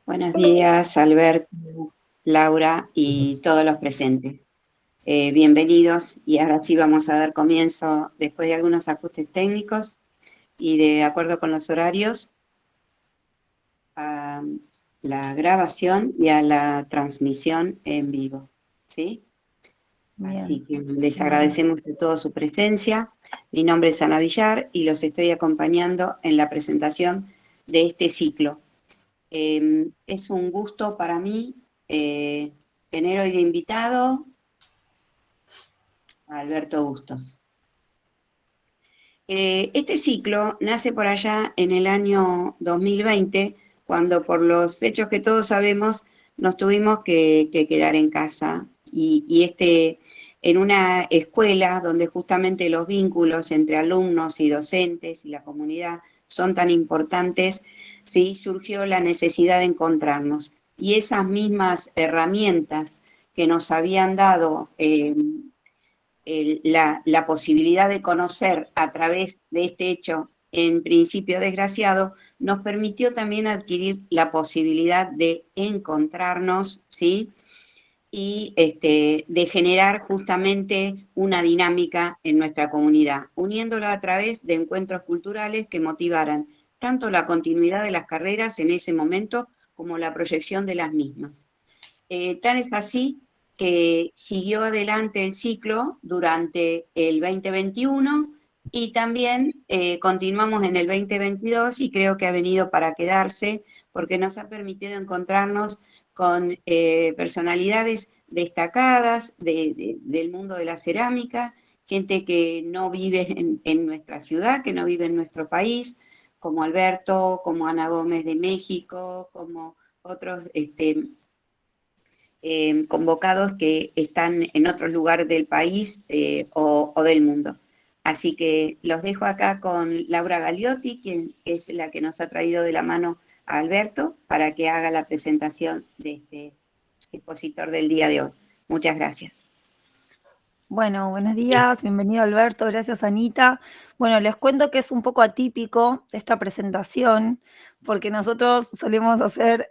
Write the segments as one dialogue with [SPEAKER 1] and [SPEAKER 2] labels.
[SPEAKER 1] Buenos días, Alberto, Laura y todos los presentes. Bienvenidos y ahora sí vamos a dar comienzo, después de algunos ajustes técnicos y de acuerdo con los horarios, a la grabación y a la transmisión en vivo, ¿sí?
[SPEAKER 2] Bien.
[SPEAKER 1] Así que les agradecemos de toda su presencia. Mi nombre es Ana Villar y los estoy acompañando en la presentación de este ciclo. Es un gusto para mí tener hoy de invitado a Alberto Bustos. Este ciclo nace por allá en el año 2020, cuando por los hechos que todos sabemos nos tuvimos que quedar en casa en una escuela donde justamente los vínculos entre alumnos y docentes y la comunidad son tan importantes, sí, surgió la necesidad de encontrarnos. Y esas mismas herramientas que nos habían dado la posibilidad de conocer a través de este hecho, en principio desgraciado, nos permitió también adquirir la posibilidad de encontrarnos, ¿sí? Y de generar justamente una dinámica en nuestra comunidad, uniéndola a través de encuentros culturales que motivaran tanto la continuidad de las carreras en ese momento como la proyección de las mismas. Tan es así que siguió adelante el ciclo durante el 2021 y también continuamos en el 2022 y creo que ha venido para quedarse porque nos ha permitido encontrarnos con personalidades destacadas del mundo de la cerámica, gente que no vive en nuestra ciudad, que no vive en nuestro país, como Alberto, como Ana Gómez de México, como otros convocados que están en otros lugares del país o del mundo. Así que los dejo acá con Laura Gagliotti, quien es la que nos ha traído de la mano a Alberto para que haga la presentación de este expositor del día de hoy. Muchas gracias.
[SPEAKER 2] Bueno, buenos días, bienvenido Alberto, gracias Anita. Bueno, les cuento que es un poco atípico esta presentación, porque nosotros solemos hacer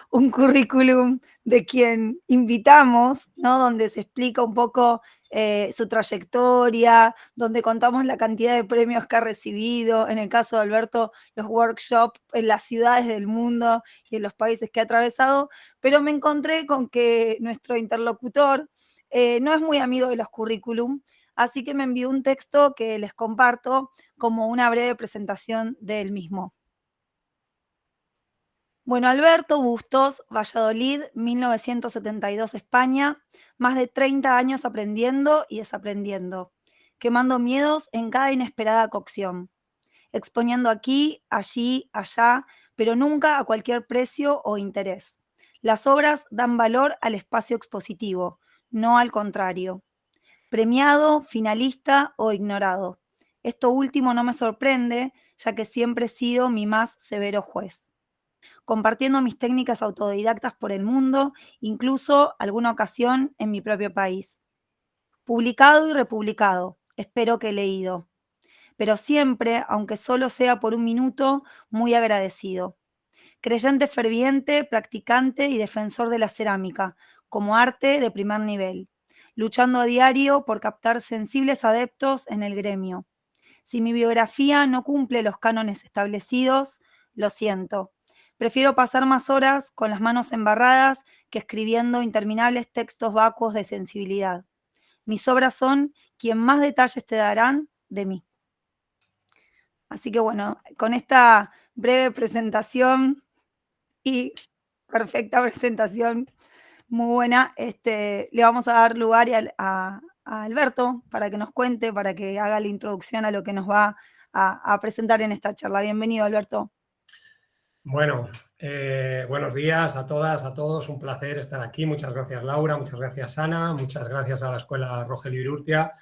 [SPEAKER 2] un currículum de quien invitamos, ¿no? Donde se explica un poco su trayectoria, donde contamos la cantidad de premios que ha recibido, en el caso de Alberto, los workshops en las ciudades del mundo y en los países que ha atravesado, pero me encontré con que nuestro interlocutor no es muy amigo de los currículum, así que me envió un texto que les comparto como una breve presentación del mismo. Bueno, Alberto Bustos, Valladolid, 1972, España, más de 30 años aprendiendo y desaprendiendo, quemando miedos en cada inesperada cocción, exponiendo aquí, allí, allá, pero nunca a cualquier precio o interés. Las obras dan valor al espacio expositivo, no al contrario. Premiado, finalista o ignorado. Esto último no me sorprende, ya que siempre he sido mi más severo juez. Compartiendo mis técnicas autodidactas por el mundo, incluso alguna ocasión en mi propio país. Publicado y republicado, espero que leído. Pero siempre, aunque solo sea por un minuto, muy agradecido. Creyente ferviente, practicante y defensor de la cerámica, como arte de primer nivel, luchando a diario por captar sensibles adeptos en el gremio. Si mi biografía no cumple los cánones establecidos, lo siento. Prefiero pasar más horas con las manos embarradas que escribiendo interminables textos vacuos de sensibilidad. Mis obras son quien más detalles te darán de mí. Así que bueno, con esta breve presentación y perfecta presentación, muy buena, le vamos a dar lugar a Alberto para que nos cuente, para que haga la introducción a lo que nos va a presentar en esta charla. Bienvenido, Alberto.
[SPEAKER 3] Bueno, buenos días a todas, a todos. Un placer estar aquí. Muchas gracias, Laura. Muchas gracias, Ana. Muchas gracias a la Escuela Rogelio Urrutia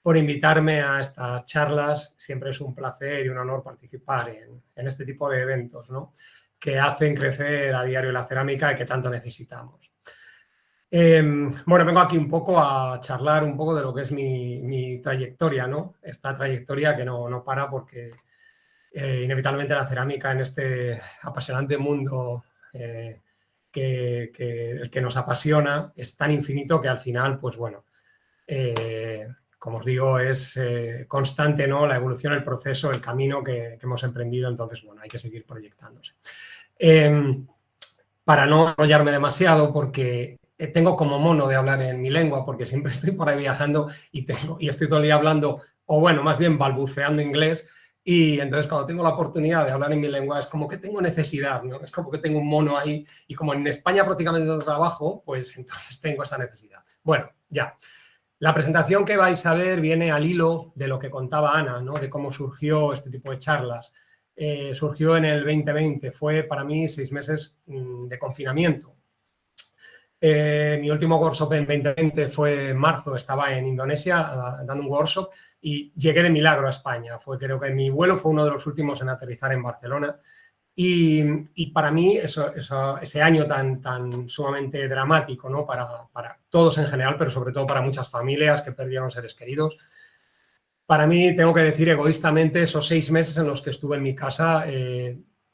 [SPEAKER 3] por invitarme a estas charlas. Siempre es un placer y un honor participar en este tipo de eventos, ¿no? Que hacen crecer a diario la cerámica y que tanto necesitamos. Bueno, vengo aquí un poco a charlar un poco de lo que es mi trayectoria, ¿no? Esta trayectoria que no para porque Inevitablemente la cerámica en este apasionante mundo el que nos apasiona es tan infinito que al final, pues bueno, como os digo, es constante, ¿no? La evolución, el proceso, el camino que hemos emprendido, entonces, bueno, hay que seguir proyectándose. Para no enrollarme demasiado, porque tengo como mono de hablar en mi lengua, porque siempre estoy por ahí viajando y estoy todo el día hablando, o bueno, más bien balbuceando inglés, y entonces cuando tengo la oportunidad de hablar en mi lengua es como que tengo necesidad, ¿no? Es como que tengo un mono ahí, y como en España prácticamente no trabajo, pues entonces tengo esa necesidad. Bueno, ya. La presentación que vais a ver viene al hilo de lo que contaba Ana, ¿no? De cómo surgió este tipo de charlas. Surgió en el 2020, fue para mí 6 meses de confinamiento. Mi último workshop en 2020 fue en marzo, estaba en Indonesia dando un workshop y llegué de milagro a España. Creo que mi vuelo fue uno de los últimos en aterrizar en Barcelona. Y para mí ese año tan sumamente dramático, ¿no? Para todos en general, pero sobre todo para muchas familias que perdieron seres queridos. Para mí, tengo que decir egoístamente, esos 6 meses en los que estuve en mi casa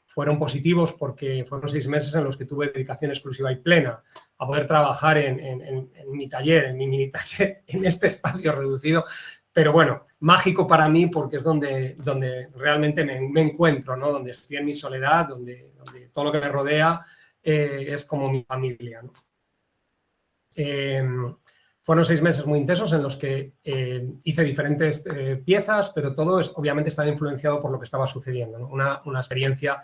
[SPEAKER 3] fueron positivos porque fueron 6 meses en los que tuve dedicación exclusiva y plena a poder trabajar en mi taller, en mi mini taller, en este espacio reducido. Pero bueno, mágico para mí porque es donde realmente me encuentro, ¿no? Donde estoy en mi soledad, donde todo lo que me rodea es como mi familia, ¿no? Fueron 6 meses muy intensos en los que hice diferentes piezas, pero todo obviamente estaba influenciado por lo que estaba sucediendo, ¿no? Una experiencia,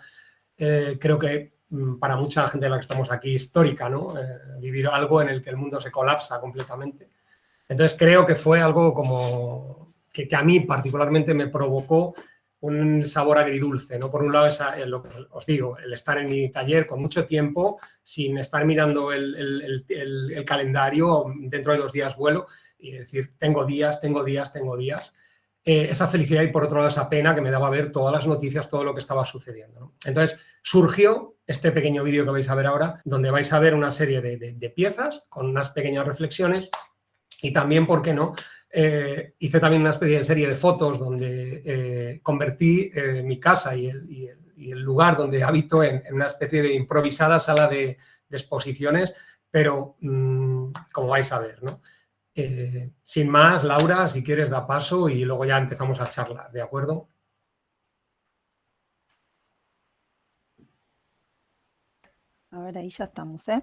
[SPEAKER 3] creo que para mucha gente de la que estamos aquí, histórica, ¿no? Vivir algo en el que el mundo se colapsa completamente. Entonces creo que fue algo como que a mí particularmente me provocó un sabor agridulce, ¿no? Por un lado, lo que os digo, el estar en mi taller con mucho tiempo, sin estar mirando el calendario, dentro de 2 días vuelo, y decir, tengo días. Esa felicidad y por otro lado esa pena que me daba ver todas las noticias, todo lo que estaba sucediendo, ¿no? Entonces surgió este pequeño vídeo que vais a ver ahora, donde vais a ver una serie de piezas con unas pequeñas reflexiones. Y también, ¿por qué no? Hice también una especie de serie de fotos donde convertí mi casa y el lugar donde habito en una especie de improvisada sala de exposiciones, pero como vais a ver, ¿no? Sin más, Laura, si quieres da paso y luego ya empezamos a charlar, ¿de acuerdo?
[SPEAKER 2] A ver, ahí ya estamos, ¿eh?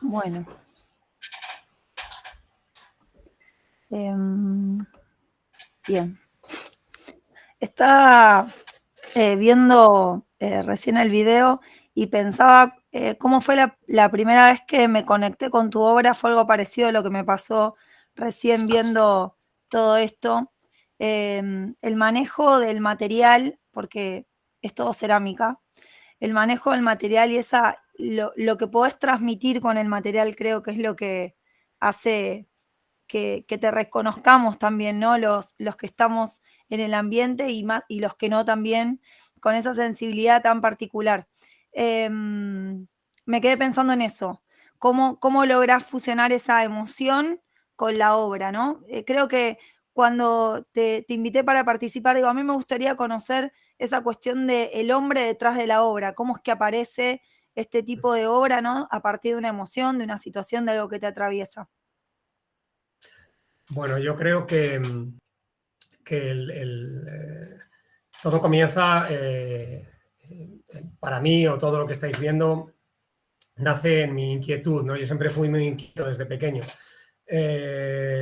[SPEAKER 2] Bueno. Bien. Estaba viendo recién el video y pensaba cómo fue la primera vez que me conecté con tu obra. Fue algo parecido a lo que me pasó recién viendo todo esto. El manejo del material, porque es todo cerámica, el manejo del material y lo que podés transmitir con el material creo que es lo que hace que te reconozcamos también, ¿no? Los que estamos en el ambiente y los que no también, con esa sensibilidad tan particular. Me quedé pensando en eso, cómo lográs fusionar esa emoción con la obra, ¿no? Creo que cuando te invité para participar, digo, a mí me gustaría conocer esa cuestión del hombre detrás de la obra, cómo es que aparece este tipo de obra, ¿no? A partir de una emoción, de una situación, de algo que te atraviesa.
[SPEAKER 3] Bueno, yo creo que todo comienza, para mí, o todo lo que estáis viendo, nace en mi inquietud, ¿no? Yo siempre fui muy inquieto desde pequeño.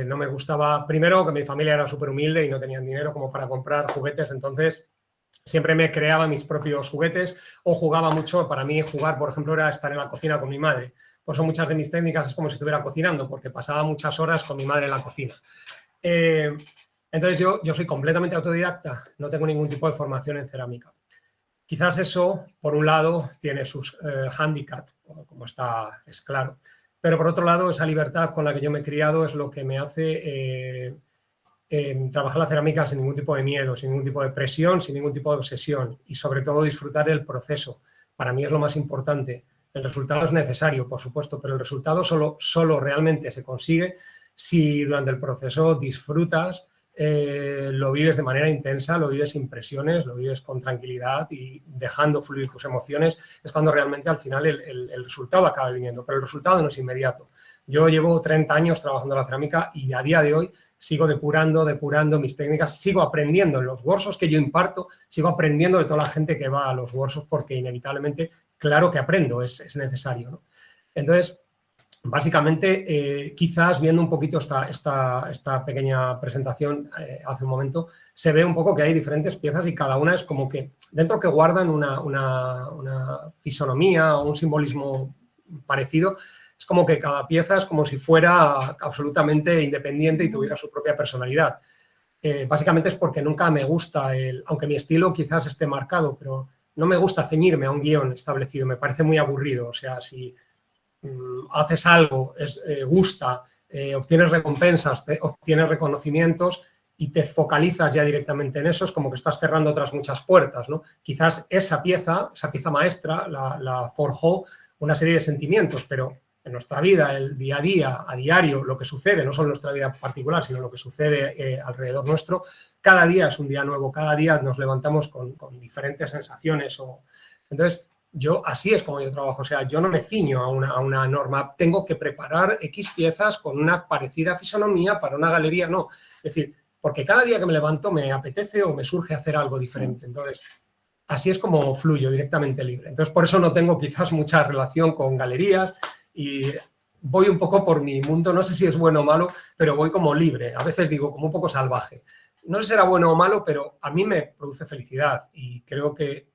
[SPEAKER 3] No me gustaba, primero, que mi familia era súper humilde y no tenían dinero como para comprar juguetes, entonces siempre me creaba mis propios juguetes o jugaba mucho. Para mí jugar, por ejemplo, era estar en la cocina con mi madre. Por eso muchas de mis técnicas es como si estuviera cocinando, porque pasaba muchas horas con mi madre en la cocina. Entonces yo soy completamente autodidacta, no tengo ningún tipo de formación en cerámica. Quizás eso, por un lado, tiene sus hándicaps, como es claro, pero por otro lado, esa libertad con la que yo me he criado es lo que me hace trabajar la cerámica sin ningún tipo de miedo, sin ningún tipo de presión, sin ningún tipo de obsesión y sobre todo disfrutar el proceso. Para mí es lo más importante. El resultado es necesario, por supuesto, pero el resultado solo realmente se consigue si durante el proceso disfrutas, lo vives de manera intensa, lo vives sin presiones, lo vives con tranquilidad y dejando fluir tus emociones, es cuando realmente al final el resultado acaba viniendo, pero el resultado no es inmediato. Yo llevo 30 años trabajando la cerámica y a día de hoy sigo depurando mis técnicas, sigo aprendiendo en los workshops que yo imparto, sigo aprendiendo de toda la gente que va a los workshops porque inevitablemente, claro que aprendo, es necesario, ¿no? Entonces, básicamente, quizás viendo un poquito esta pequeña presentación hace un momento, se ve un poco que hay diferentes piezas y cada una es como que dentro que guardan una fisonomía o un simbolismo parecido. Es como que cada pieza es como si fuera absolutamente independiente y tuviera su propia personalidad. Básicamente es porque nunca me gusta, aunque mi estilo quizás esté marcado, pero no me gusta ceñirme a un guión establecido, me parece muy aburrido. O sea, si haces algo, gusta, obtienes recompensas, obtienes reconocimientos y te focalizas ya directamente en eso, es como que estás cerrando otras muchas puertas, ¿no? Quizás esa pieza maestra, la forjó una serie de sentimientos, pero en nuestra vida, el día a día, a diario, lo que sucede, no solo en nuestra vida particular, sino lo que sucede alrededor nuestro, cada día es un día nuevo, cada día nos levantamos con diferentes sensaciones. Entonces, así es como yo trabajo, o sea, yo no me ciño a una norma, tengo que preparar X piezas con una parecida fisonomía para una galería, no. Es decir, porque cada día que me levanto me apetece o me surge hacer algo diferente. Entonces, así es como fluyo, directamente libre. Entonces, por eso no tengo quizás mucha relación con galerías y voy un poco por mi mundo, no sé si es bueno o malo, pero voy como libre, a veces digo como un poco salvaje. No sé si será bueno o malo, pero a mí me produce felicidad y creo que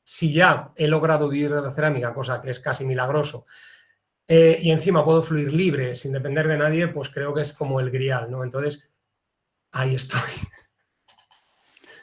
[SPEAKER 3] si ya he logrado vivir de la cerámica, cosa que es casi milagroso, y encima puedo fluir libre sin depender de nadie, pues creo que es como el grial, ¿no? Entonces, ahí estoy.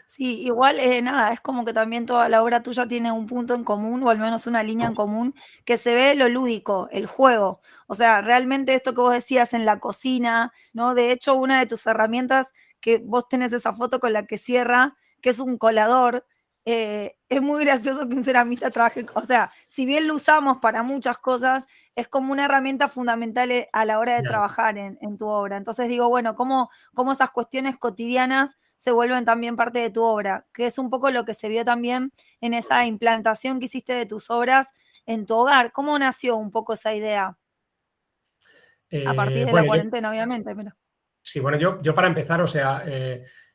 [SPEAKER 2] Sí, igual, nada, es como que también toda la obra tuya tiene un punto en común, o al menos una línea en común, que se ve lo lúdico, el juego. O sea, realmente esto que vos decías en la cocina, ¿no? De hecho, una de tus herramientas, que vos tenés esa foto con la que cierra, que es un colador, es muy gracioso que un ceramista trabaje, o sea, si bien lo usamos para muchas cosas, es como una herramienta fundamental a la hora de trabajar en tu obra. Entonces digo, bueno, cómo esas cuestiones cotidianas se vuelven también parte de tu obra, que es un poco lo que se vio también en esa implantación que hiciste de tus obras en tu hogar. ¿Cómo nació un poco esa idea? A partir de la cuarentena, obviamente. Pero...
[SPEAKER 3] Sí, bueno, yo para empezar, o sea,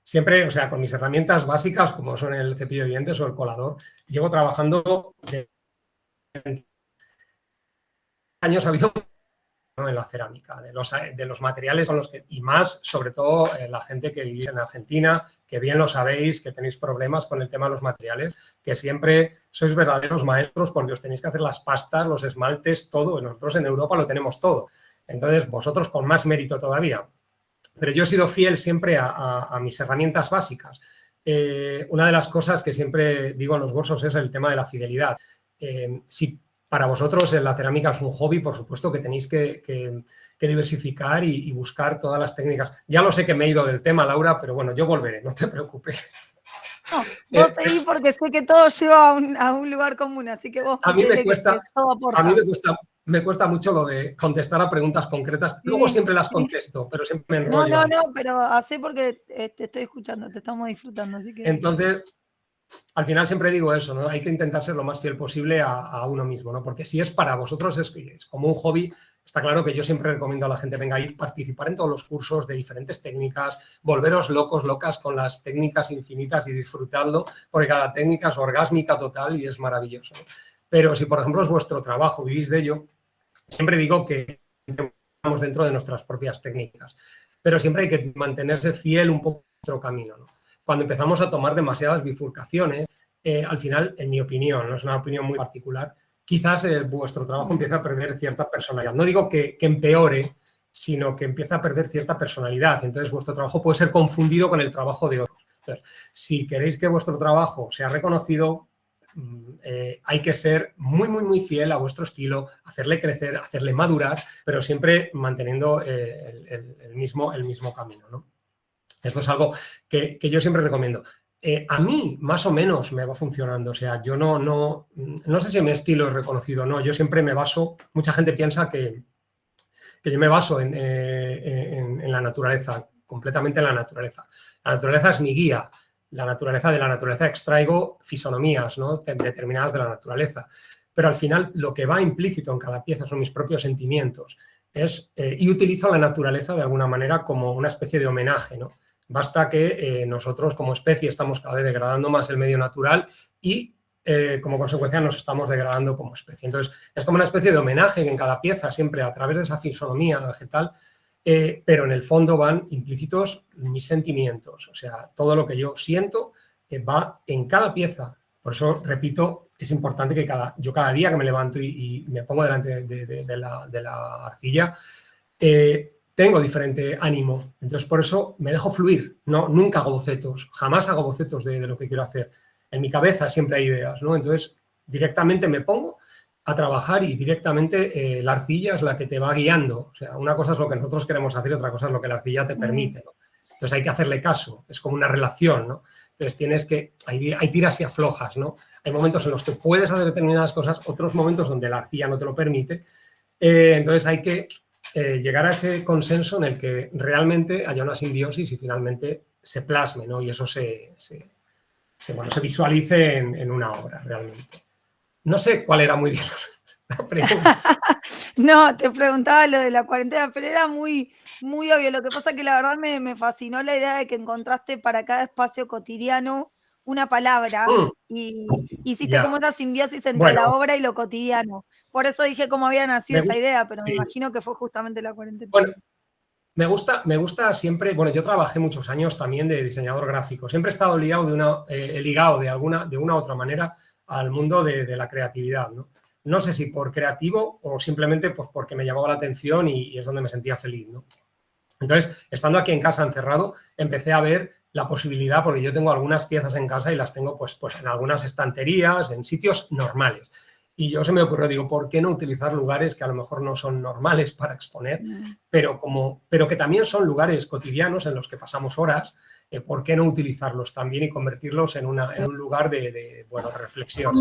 [SPEAKER 3] siempre, o sea, con mis herramientas básicas, como son el cepillo de dientes o el colador, llevo trabajando años ha habido, ¿no?, en la cerámica, de los materiales con los que, y más, sobre todo, la gente que vivís en Argentina, que bien lo sabéis, que tenéis problemas con el tema de los materiales, que siempre sois verdaderos maestros porque os tenéis que hacer las pastas, los esmaltes, todo. Nosotros en Europa lo tenemos todo. Entonces, vosotros con más mérito todavía. Pero yo he sido fiel siempre a mis herramientas básicas. Una de las cosas que siempre digo en los cursos es el tema de la fidelidad. Si para vosotros la cerámica es un hobby, por supuesto que tenéis que diversificar y buscar todas las técnicas. Ya lo sé que me he ido del tema, Laura, pero bueno, yo volveré, no te preocupes.
[SPEAKER 2] No, vos seguís porque sé que todo lleva a un lugar común, así que vos
[SPEAKER 3] A mí me
[SPEAKER 2] cuesta, todo aporta.
[SPEAKER 3] A mí me cuesta mucho lo de contestar a preguntas concretas. Luego siempre las contesto, pero siempre me enrollo.
[SPEAKER 2] No, pero así porque te estoy escuchando, te estamos disfrutando, así que...
[SPEAKER 3] Entonces, al final siempre digo eso, ¿no? Hay que intentar ser lo más fiel posible a uno mismo, ¿no? Porque si es para vosotros, es como un hobby. Está claro que yo siempre recomiendo a la gente, venga, ir participar en todos los cursos de diferentes técnicas, volveros locos, locas con las técnicas infinitas y disfrutadlo, porque cada técnica es orgásmica total y es maravilloso, ¿no? Pero si, por ejemplo, es vuestro trabajo, vivís de ello, siempre digo que estamos dentro de nuestras propias técnicas, pero siempre hay que mantenerse fiel un poco a nuestro camino, ¿no? Cuando empezamos a tomar demasiadas bifurcaciones, al final, en mi opinión, no es una opinión muy particular, quizás vuestro trabajo empieza a perder cierta personalidad. No digo que empeore, sino que empieza a perder cierta personalidad. Entonces, vuestro trabajo puede ser confundido con el trabajo de otros. Entonces, si queréis que vuestro trabajo sea reconocido, hay que ser muy, muy, muy fiel a vuestro estilo, hacerle crecer, hacerle madurar, pero siempre manteniendo el mismo camino, ¿no? Esto es algo que yo siempre recomiendo. A mí, más o menos, me va funcionando. O sea, yo no sé si mi estilo es reconocido o no. Yo siempre me baso, mucha gente piensa que yo me baso en la naturaleza, completamente en la naturaleza. La naturaleza es mi guía. De la naturaleza extraigo fisonomías, ¿no?, determinadas de la naturaleza. Pero al final, lo que va implícito en cada pieza son mis propios sentimientos. Y utilizo la naturaleza de alguna manera como una especie de homenaje, ¿no? Basta que nosotros como especie estamos cada vez degradando más el medio natural y como consecuencia nos estamos degradando como especie. Entonces es como una especie de homenaje que en cada pieza siempre a través de esa fisonomía vegetal, pero en el fondo van implícitos mis sentimientos. O sea, todo lo que yo siento va en cada pieza. Por eso, repito, es importante que yo cada día que me levanto y me pongo delante de la arcilla, tengo diferente ánimo. Entonces, por eso me dejo fluir. Nunca hago bocetos, jamás hago bocetos de lo que quiero hacer. En mi cabeza siempre hay ideas, ¿no? Entonces, directamente me pongo a trabajar y directamente la arcilla es la que te va guiando. O sea, una cosa es lo que nosotros queremos hacer y otra cosa es lo que la arcilla te permite, ¿no? Entonces, hay que hacerle caso. Es como una relación, ¿no? Entonces, hay tiras y aflojas, ¿no? Hay momentos en los que puedes hacer determinadas cosas, otros momentos donde la arcilla no te lo permite. Entonces, hay que llegar a ese consenso en el que realmente haya una simbiosis y finalmente se plasme, ¿no? Y eso se visualice en una obra realmente. No sé cuál era muy bien la pregunta.
[SPEAKER 2] No, te preguntaba lo de la cuarentena, pero era muy, muy obvio. Lo que pasa es que la verdad me fascinó la idea de que encontraste para cada espacio cotidiano una palabra y hiciste como esa simbiosis entre la obra y lo cotidiano. Por eso dije cómo había nacido esa idea, pero me imagino que fue justamente la cuarentena.
[SPEAKER 3] Bueno, me gusta siempre, bueno, yo trabajé muchos años también de diseñador gráfico. Siempre he estado ligado de una u otra manera al mundo de la creatividad, ¿no? No sé si por creativo o simplemente pues porque me llamaba la atención y es donde me sentía feliz, ¿no? Entonces, estando aquí en casa encerrado, empecé a ver la posibilidad, porque yo tengo algunas piezas en casa y las tengo pues en algunas estanterías, en sitios normales. Y yo se me ocurrió, digo, ¿por qué no utilizar lugares que a lo mejor no son normales para exponer, pero que también son lugares cotidianos en los que pasamos horas? ¿Por qué no utilizarlos también y convertirlos en un lugar de reflexión?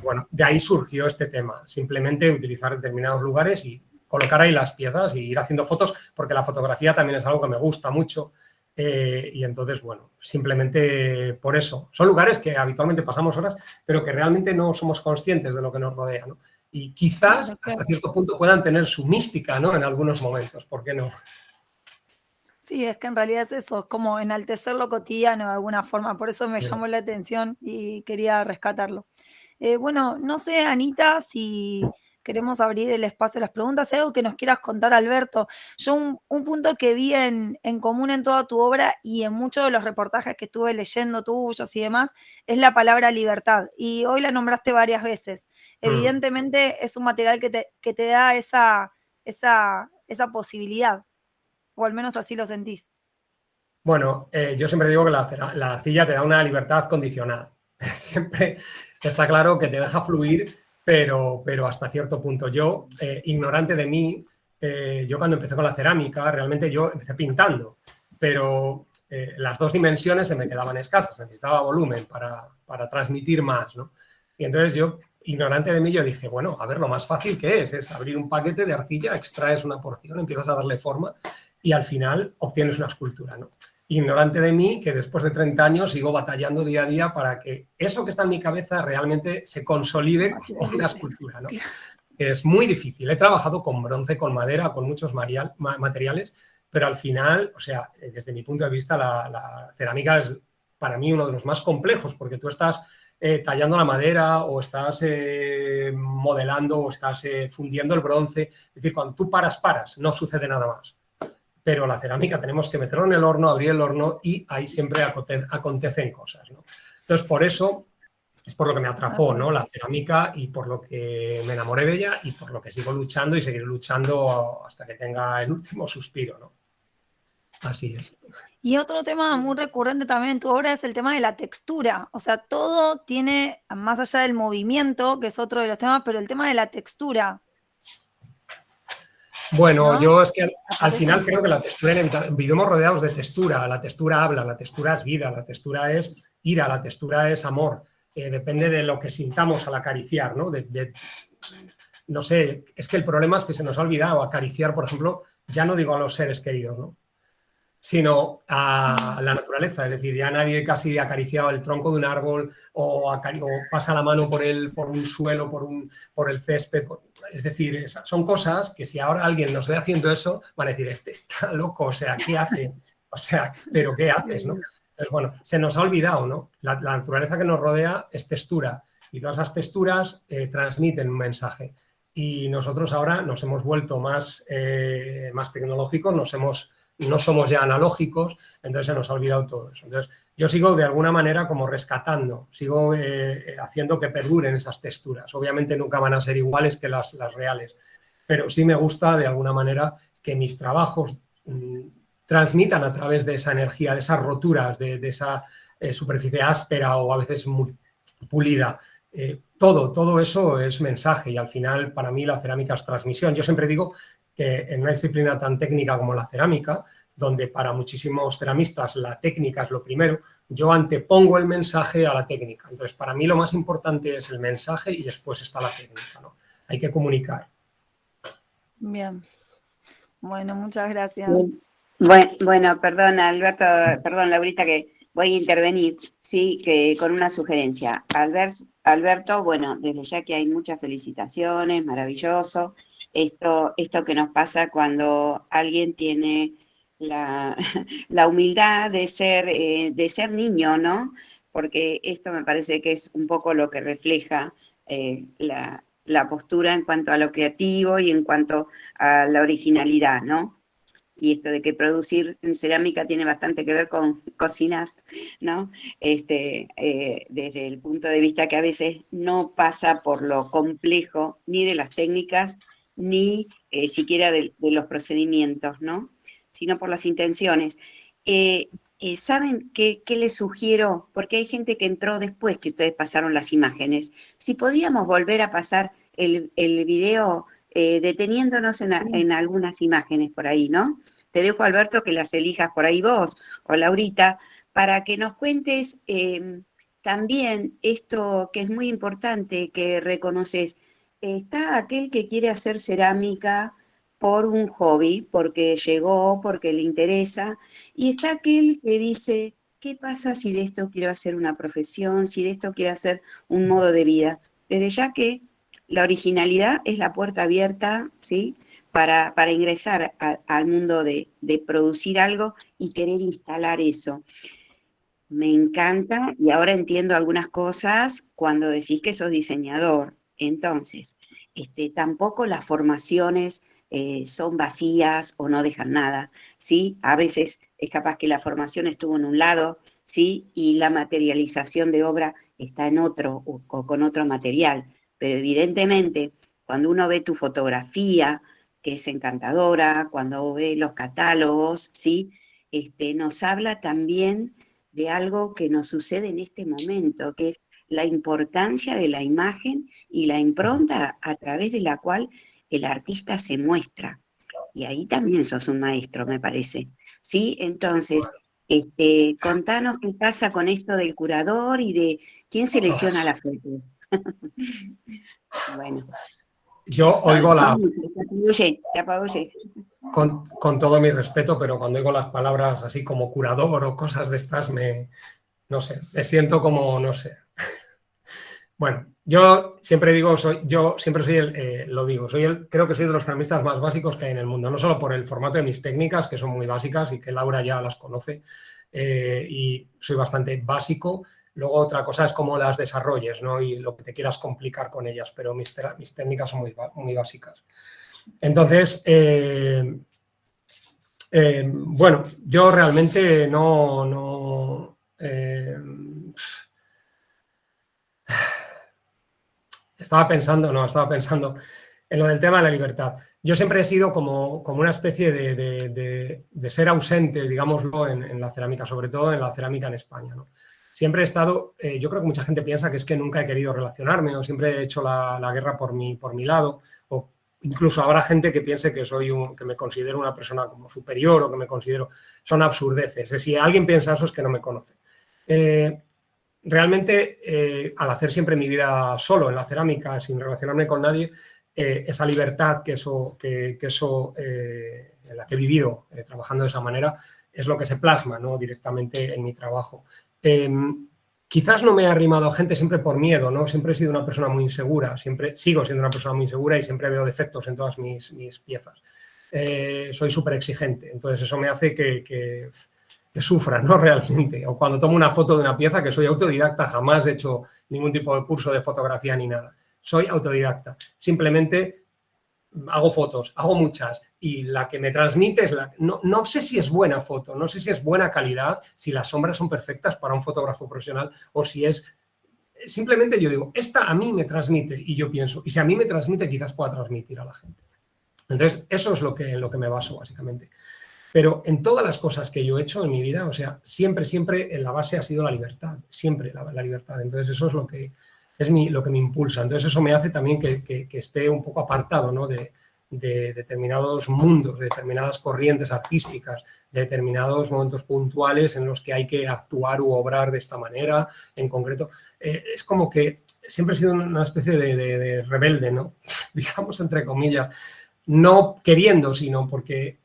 [SPEAKER 3] Bueno, de ahí surgió este tema, simplemente utilizar determinados lugares y colocar ahí las piezas y ir haciendo fotos, porque la fotografía también es algo que me gusta mucho. Y entonces, bueno, simplemente por eso. Son lugares que habitualmente pasamos horas, pero que realmente no somos conscientes de lo que nos rodea, ¿no? Y quizás hasta cierto punto puedan tener su mística, ¿no? En algunos momentos, ¿por qué no?
[SPEAKER 2] Sí, es que en realidad es eso, es como enaltecer lo cotidiano de alguna forma, por eso me llamó la atención y quería rescatarlo. Bueno, no sé, Anita, si queremos abrir el espacio a las preguntas. ¿Hay algo que nos quieras contar, Alberto? Yo un punto que vi en común en toda tu obra y en muchos de los reportajes que estuve leyendo tuyos y demás, es la palabra libertad. Y hoy la nombraste varias veces. Evidentemente es un material que te da esa posibilidad, o al menos así lo sentís.
[SPEAKER 3] Bueno, yo siempre digo que la arcilla te da una libertad condicional. Siempre está claro que te deja fluir, pero hasta cierto punto. Yo, ignorante de mí, yo cuando empecé con la cerámica, realmente yo empecé pintando, pero las dos dimensiones se me quedaban escasas, necesitaba volumen para transmitir más, ¿no? Y entonces yo, ignorante de mí, yo dije, bueno, a ver, lo más fácil que es abrir un paquete de arcilla, extraes una porción, empiezas a darle forma y al final obtienes una escultura, ¿no? Ignorante de mí, que después de 30 años sigo batallando día a día para que eso que está en mi cabeza realmente se consolide como una escultura, ¿no? Es muy difícil. He trabajado con bronce, con madera, con muchos materiales, pero al final, o sea, desde mi punto de vista, la cerámica es para mí uno de los más complejos, porque tú estás tallando la madera o estás modelando o estás fundiendo el bronce. Es decir, cuando tú paras, no sucede nada más. Pero la cerámica tenemos que meterlo en el horno, abrir el horno y ahí siempre acontecen cosas, ¿no? Entonces, por eso es por lo que me atrapó, ¿no? La cerámica y por lo que me enamoré de ella y por lo que sigo luchando y seguiré luchando hasta que tenga el último suspiro, ¿no? Así es.
[SPEAKER 2] Y otro tema muy recurrente también en tu obra es el tema de la textura. O sea, todo tiene, más allá del movimiento, que es otro de los temas, pero el tema de la textura.
[SPEAKER 3] Bueno,
[SPEAKER 2] ¿no?
[SPEAKER 3] yo es que al final creo que la textura inevitable, vivimos rodeados de textura, la textura habla, la textura es vida, la textura es ira, la textura es amor, depende de lo que sintamos al acariciar, ¿no? No sé, es que el problema es que se nos ha olvidado acariciar, por ejemplo, ya no digo a los seres queridos, ¿no? Sino a la naturaleza, es decir, ya nadie casi ha acariciado el tronco de un árbol o pasa la mano por un suelo, por el césped. Es decir, son cosas que si ahora alguien nos ve haciendo eso, van a decir, este está loco, o sea, ¿qué hace? O sea, ¿pero qué haces, no? Entonces, bueno, se nos ha olvidado, ¿no? La naturaleza que nos rodea es textura y todas esas texturas transmiten un mensaje. Y nosotros ahora nos hemos vuelto más tecnológicos, no somos ya analógicos, entonces se nos ha olvidado todo eso. Entonces, yo sigo de alguna manera como rescatando, sigo haciendo que perduren esas texturas. Obviamente nunca van a ser iguales que las reales, pero sí me gusta de alguna manera que mis trabajos transmitan a través de esa energía, de esas roturas, de esa superficie áspera o a veces muy pulida. Todo eso es mensaje y al final para mí la cerámica es transmisión. Yo siempre digo que en una disciplina tan técnica como la cerámica, donde para muchísimos ceramistas la técnica es lo primero, yo antepongo el mensaje a la técnica. Entonces, para mí lo más importante es el mensaje y después está la técnica, ¿no? Hay que comunicar.
[SPEAKER 2] Bien. Bueno, muchas gracias.
[SPEAKER 1] Bueno, perdón, Alberto, perdón, Laurita, que voy a intervenir, sí, que con una sugerencia. Alberto, bueno, desde ya que hay muchas felicitaciones, maravilloso. Esto que nos pasa cuando alguien tiene la humildad de ser niño, ¿no? Porque esto me parece que es un poco lo que refleja la postura en cuanto a lo creativo y en cuanto a la originalidad, ¿no? Y esto de que producir en cerámica tiene bastante que ver con cocinar, ¿no? Desde el punto de vista que a veces no pasa por lo complejo ni de las técnicas, ni siquiera de los procedimientos, ¿no? Sino por las intenciones. ¿Saben qué les sugiero? Porque hay gente que entró después que ustedes pasaron las imágenes. Si podíamos volver a pasar el video deteniéndonos en algunas imágenes por ahí, ¿no? Te dejo, Alberto, que las elijas por ahí vos, o Laurita, para que nos cuentes también esto que es muy importante, que reconoces. Está aquel que quiere hacer cerámica por un hobby, porque llegó, porque le interesa, y está aquel que dice, ¿qué pasa si de esto quiero hacer una profesión, si de esto quiero hacer un modo de vida? Desde ya que la originalidad es la puerta abierta, ¿sí?, para ingresar al mundo de producir algo y querer instalar eso. Me encanta y ahora entiendo algunas cosas cuando decís que sos diseñador. Entonces, tampoco las formaciones son vacías o no dejan nada, ¿sí? A veces es capaz que la formación estuvo en un lado, ¿sí? Y la materialización de obra está en otro, o con otro material. Pero evidentemente, cuando uno ve tu fotografía, que es encantadora, cuando ve los catálogos, ¿sí? Nos habla también de algo que nos sucede en este momento, que es la importancia de la imagen y la impronta a través de la cual el artista se muestra. Y ahí también sos un maestro, me parece. ¿Sí? Entonces, contanos qué pasa con esto del curador y de quién selecciona la foto. Bueno.
[SPEAKER 3] Yo oigo
[SPEAKER 1] Te apabullé.
[SPEAKER 3] Con todo mi respeto, pero cuando oigo las palabras así como curador o cosas de estas, no sé, me siento como, no sé. Bueno, yo siempre digo, creo que soy de los ceramistas más básicos que hay en el mundo, no solo por el formato de mis técnicas, que son muy básicas y que Laura ya las conoce, y soy bastante básico. Luego otra cosa es cómo las desarrolles, ¿no? Y lo que te quieras complicar con ellas, pero mis técnicas son muy básicas. Entonces, bueno, yo realmente no estaba pensando en lo del tema de la libertad. Yo siempre he sido como una especie de ser ausente, digámoslo, en la cerámica, sobre todo en la cerámica en España, ¿no? Siempre he estado, yo creo que mucha gente piensa que es que nunca he querido relacionarme o siempre he hecho la guerra por mi lado, o incluso habrá gente que piense que que me considero una persona como superior o que me considero... Son absurdeces. Si alguien piensa eso es que no me conoce. Realmente, al hacer siempre mi vida solo en la cerámica, sin relacionarme con nadie, esa libertad en la que he vivido trabajando de esa manera es lo que se plasma, ¿no? Directamente en mi trabajo. Quizás no me he arrimado a gente siempre por miedo, ¿no? Siempre he sido una persona muy insegura, siempre sigo siendo una persona muy insegura y siempre veo defectos en todas mis piezas. Soy súper exigente, entonces eso me hace que sufra, ¿no? Realmente. O cuando tomo una foto de una pieza, que soy autodidacta, jamás he hecho ningún tipo de curso de fotografía ni nada. Soy autodidacta. Simplemente hago fotos, hago muchas, y la que me transmite es no sé si es buena foto, no sé si es buena calidad, si las sombras son perfectas para un fotógrafo profesional o si es... Simplemente yo digo, esta a mí me transmite, y yo pienso, y si a mí me transmite, quizás pueda transmitir a la gente. Entonces, eso es lo que me baso, básicamente. Pero en todas las cosas que yo he hecho en mi vida, o sea, siempre en la base ha sido la libertad, siempre la libertad. Entonces, eso es lo que me impulsa. Entonces, eso me hace también que esté un poco apartado, ¿no? de determinados mundos, de determinadas corrientes artísticas, de determinados momentos puntuales en los que hay que actuar u obrar de esta manera, en concreto. Es como que siempre he sido una especie de rebelde, ¿no? Digamos, entre comillas. No queriendo, sino porque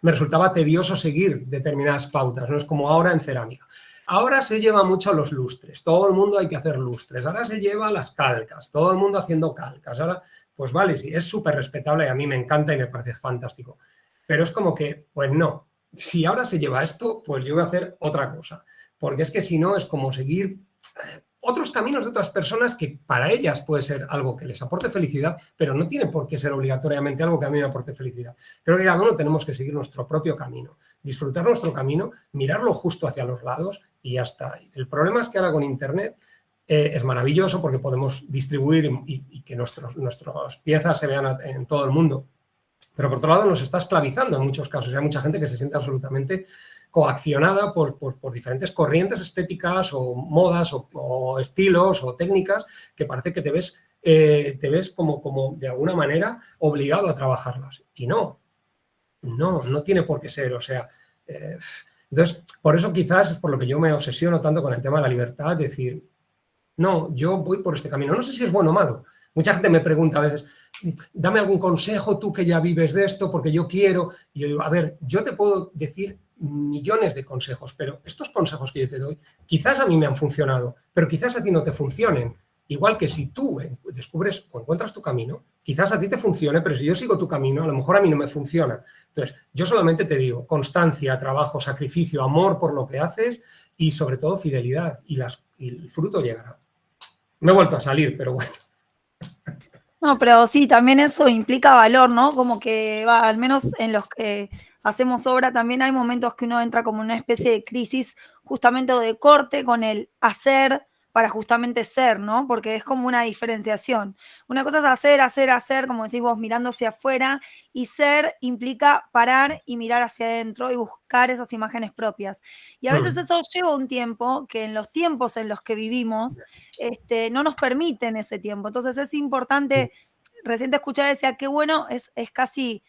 [SPEAKER 3] me resultaba tedioso seguir determinadas pautas, no es como ahora en cerámica. Ahora se lleva mucho los lustres, todo el mundo hay que hacer lustres, ahora se lleva las calcas, todo el mundo haciendo calcas, ahora, pues vale, sí, es súper respetable y a mí me encanta y me parece fantástico, pero es como que, pues no, si ahora se lleva esto, pues yo voy a hacer otra cosa, porque es que si no es como seguir... otros caminos de otras personas que para ellas puede ser algo que les aporte felicidad, pero no tiene por qué ser obligatoriamente algo que a mí me aporte felicidad. Creo que cada uno tenemos que seguir nuestro propio camino, disfrutar nuestro camino, mirarlo justo hacia los lados y ya está. El problema es que ahora con Internet es maravilloso porque podemos distribuir y que nuestras piezas se vean en todo el mundo, pero por otro lado nos está esclavizando en muchos casos. Hay mucha gente que se siente absolutamente coaccionada por diferentes corrientes estéticas o modas o estilos o técnicas que parece que te ves como de alguna manera obligado a trabajarlas. Y no tiene por qué ser. O sea, entonces, por eso quizás es por lo que yo me obsesiono tanto con el tema de la libertad, decir, no, yo voy por este camino. No sé si es bueno o malo. Mucha gente me pregunta a veces, dame algún consejo tú que ya vives de esto porque yo quiero. Y yo digo, a ver, yo te puedo decir millones de consejos, pero estos consejos que yo te doy quizás a mí me han funcionado, pero quizás a ti no te funcionen. Igual que si tú descubres o encuentras tu camino, quizás a ti te funcione, pero si yo sigo tu camino, a lo mejor a mí no me funciona. Entonces, yo solamente te digo constancia, trabajo, sacrificio, amor por lo que haces y sobre todo fidelidad y el fruto llegará. Me he vuelto a salir, pero bueno.
[SPEAKER 2] No, pero sí, también eso implica valor, ¿no? Como que va, al menos en los que hacemos obra también hay momentos que uno entra como en una especie de crisis justamente o de corte con el hacer para justamente ser, ¿no? Porque es como una diferenciación. Una cosa es hacer, hacer, hacer, como decís vos, mirando hacia afuera, y ser implica parar y mirar hacia adentro y buscar esas imágenes propias. Y a veces eso lleva un tiempo, que en los tiempos en los que vivimos, no nos permiten ese tiempo. Entonces es importante, recién te escuchaba y decía, qué bueno, es casi,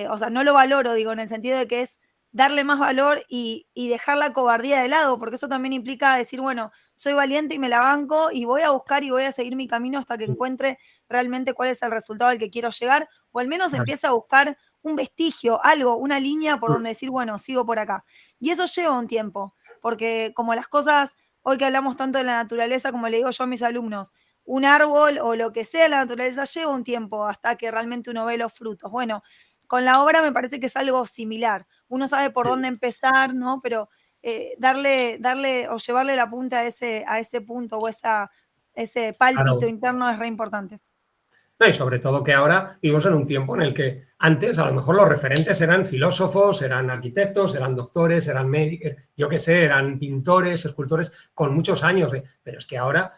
[SPEAKER 2] o sea, no lo valoro, digo, en el sentido de que es darle más valor y dejar la cobardía de lado, porque eso también implica decir, bueno, soy valiente y me la banco y voy a buscar y voy a seguir mi camino hasta que encuentre realmente cuál es el resultado al que quiero llegar, o al menos empieza a buscar un vestigio, algo, una línea por donde decir, bueno, sigo por acá. Y eso lleva un tiempo, porque como las cosas, hoy que hablamos tanto de la naturaleza, como le digo yo a mis alumnos, un árbol o lo que sea la naturaleza lleva un tiempo hasta que realmente uno ve los frutos. Bueno, con la obra me parece que es algo similar. Uno sabe por dónde empezar, ¿no? Pero darle o llevarle la punta a ese punto o ese pálpito
[SPEAKER 3] Claro.
[SPEAKER 2] interno es re importante.
[SPEAKER 3] No, y sobre todo que ahora vivimos en un tiempo en el que antes a lo mejor los referentes eran filósofos, eran arquitectos, eran doctores, eran médicos, yo qué sé, eran pintores, escultores, con muchos años. Pero es que ahora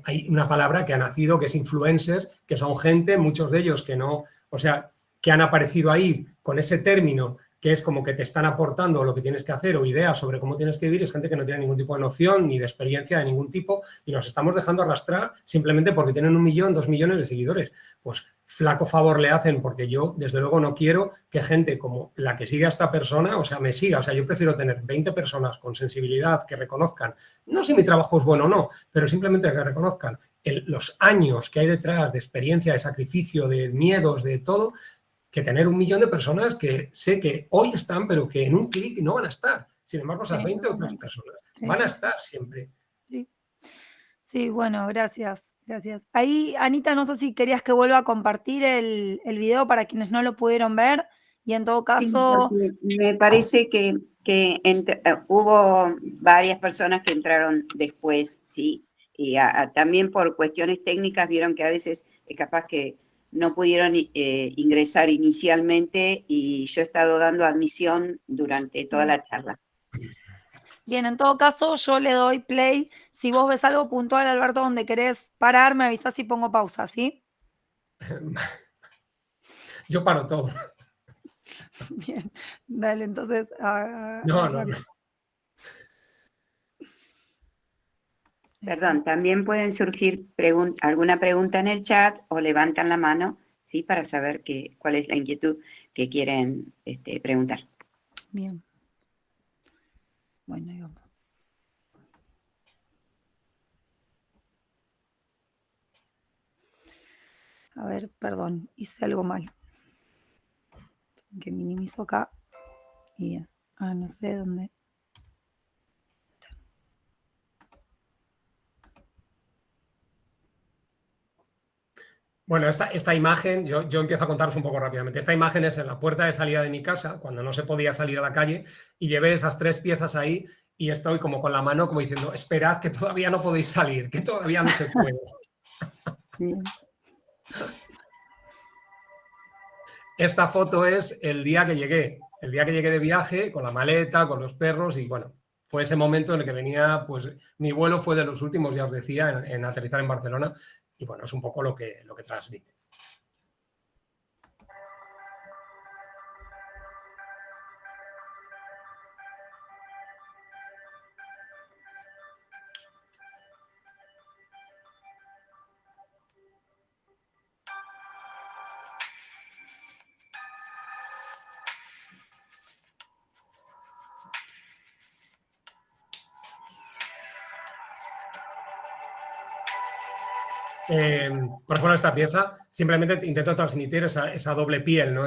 [SPEAKER 3] hay una palabra que ha nacido, que es influencer, que son gente, muchos de ellos que no, o sea, que han aparecido ahí con ese término que es como que te están aportando lo que tienes que hacer o ideas sobre cómo tienes que vivir, es gente que no tiene ningún tipo de noción ni de experiencia de ningún tipo y nos estamos dejando arrastrar simplemente porque tienen 1 millón, 2 millones de seguidores. Pues flaco favor le hacen, porque yo desde luego no quiero que gente como la que sigue a esta persona, o sea, me siga. O sea, yo prefiero tener 20 personas con sensibilidad que reconozcan, no si mi trabajo es bueno o no, pero simplemente que reconozcan los años que hay detrás de experiencia, de sacrificio, de miedos, de todo, que tener 1 millón de personas que sé que hoy están, pero que en un clic no van a estar. Sin embargo, esas 20 otras personas van a estar siempre.
[SPEAKER 2] Sí. Sí, bueno, gracias, gracias. Ahí, Anita, no sé si querías que vuelva a compartir el video para quienes no lo pudieron ver, y en todo caso...
[SPEAKER 1] Sí, me parece que hubo varias personas que entraron después, ¿sí? Y también por cuestiones técnicas vieron que a veces es capaz que no pudieron ingresar inicialmente y yo he estado dando admisión durante toda la charla.
[SPEAKER 2] Bien, en todo caso, yo le doy play. Si vos ves algo puntual, Alberto, donde querés parar, me avisás y pongo pausa, ¿sí?
[SPEAKER 3] Yo paro todo.
[SPEAKER 2] Bien, dale, entonces...
[SPEAKER 3] No.
[SPEAKER 1] Perdón, también pueden surgir alguna pregunta en el chat o levantan la mano, ¿sí? Para saber cuál es la inquietud que quieren preguntar.
[SPEAKER 2] Bien. Bueno, ahí vamos. A ver, perdón, hice algo mal. Que minimizo acá. Y bien. No sé dónde.
[SPEAKER 3] Bueno, esta imagen, yo empiezo a contaros un poco rápidamente. Esta imagen es en la puerta de salida de mi casa, cuando no se podía salir a la calle, y llevé esas 3 piezas ahí y estoy como con la mano como diciendo, esperad que todavía no podéis salir, que todavía no se puede.
[SPEAKER 2] Bien.
[SPEAKER 3] Esta foto es el día que llegué de viaje, con la maleta, con los perros, y bueno, fue ese momento en el que venía, pues mi vuelo fue de los últimos, ya os decía, en aterrizar en Barcelona, y bueno, es un poco lo que transmite. Por ejemplo, esta pieza simplemente intento transmitir esa doble piel, ¿no?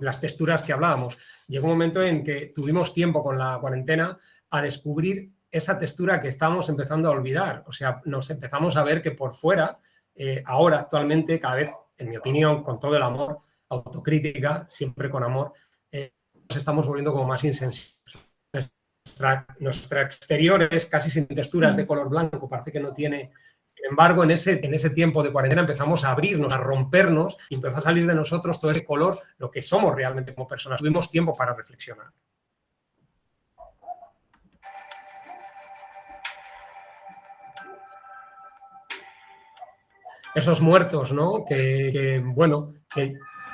[SPEAKER 3] Las texturas que hablábamos. Llegó un momento en que tuvimos tiempo con la cuarentena a descubrir esa textura que estábamos empezando a olvidar. O sea, nos empezamos a ver que por fuera, ahora actualmente, cada vez, en mi opinión, con todo el amor, autocrítica, siempre con amor, nos estamos volviendo como más insensibles. Nuestra exterior es casi sin texturas de color blanco, parece que no tiene Sin embargo, en ese tiempo de cuarentena empezamos a abrirnos, a rompernos y empezó a salir de nosotros todo ese color, lo que somos realmente como personas. Tuvimos tiempo para reflexionar. Esos muertos, ¿no? Que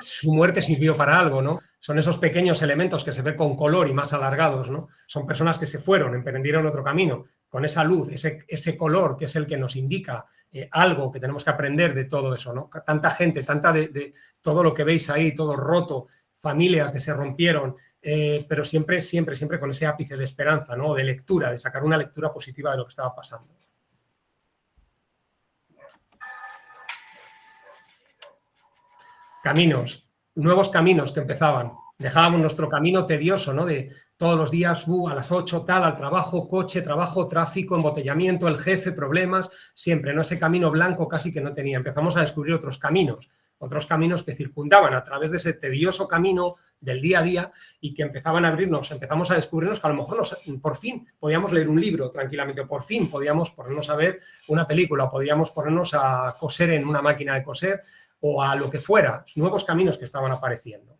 [SPEAKER 3] su muerte sirvió para algo, ¿no? Son esos pequeños elementos que se ven con color y más alargados, ¿no? Son personas que se fueron, emprendieron otro camino, con esa luz, ese color que es el que nos indica algo que tenemos que aprender de todo eso, ¿no? Tanta gente, tanta de todo lo que veis ahí, todo roto, familias que se rompieron, pero siempre con ese ápice de esperanza, ¿no? De lectura, de sacar una lectura positiva de lo que estaba pasando. Caminos, nuevos caminos que empezaban. Dejábamos nuestro camino tedioso, ¿no? De todos los días, a las 8, tal, al trabajo, coche, trabajo, tráfico, embotellamiento, el jefe, problemas, siempre, ¿no? Ese camino blanco casi que no tenía. Empezamos a descubrir otros caminos que circundaban a través de ese tedioso camino del día a día y que empezaban a abrirnos, empezamos a descubrirnos que a lo mejor por fin podíamos leer un libro tranquilamente, o por fin podíamos ponernos a ver una película, o podíamos ponernos a coser en una máquina de coser, o a lo que fuera, nuevos caminos que estaban apareciendo.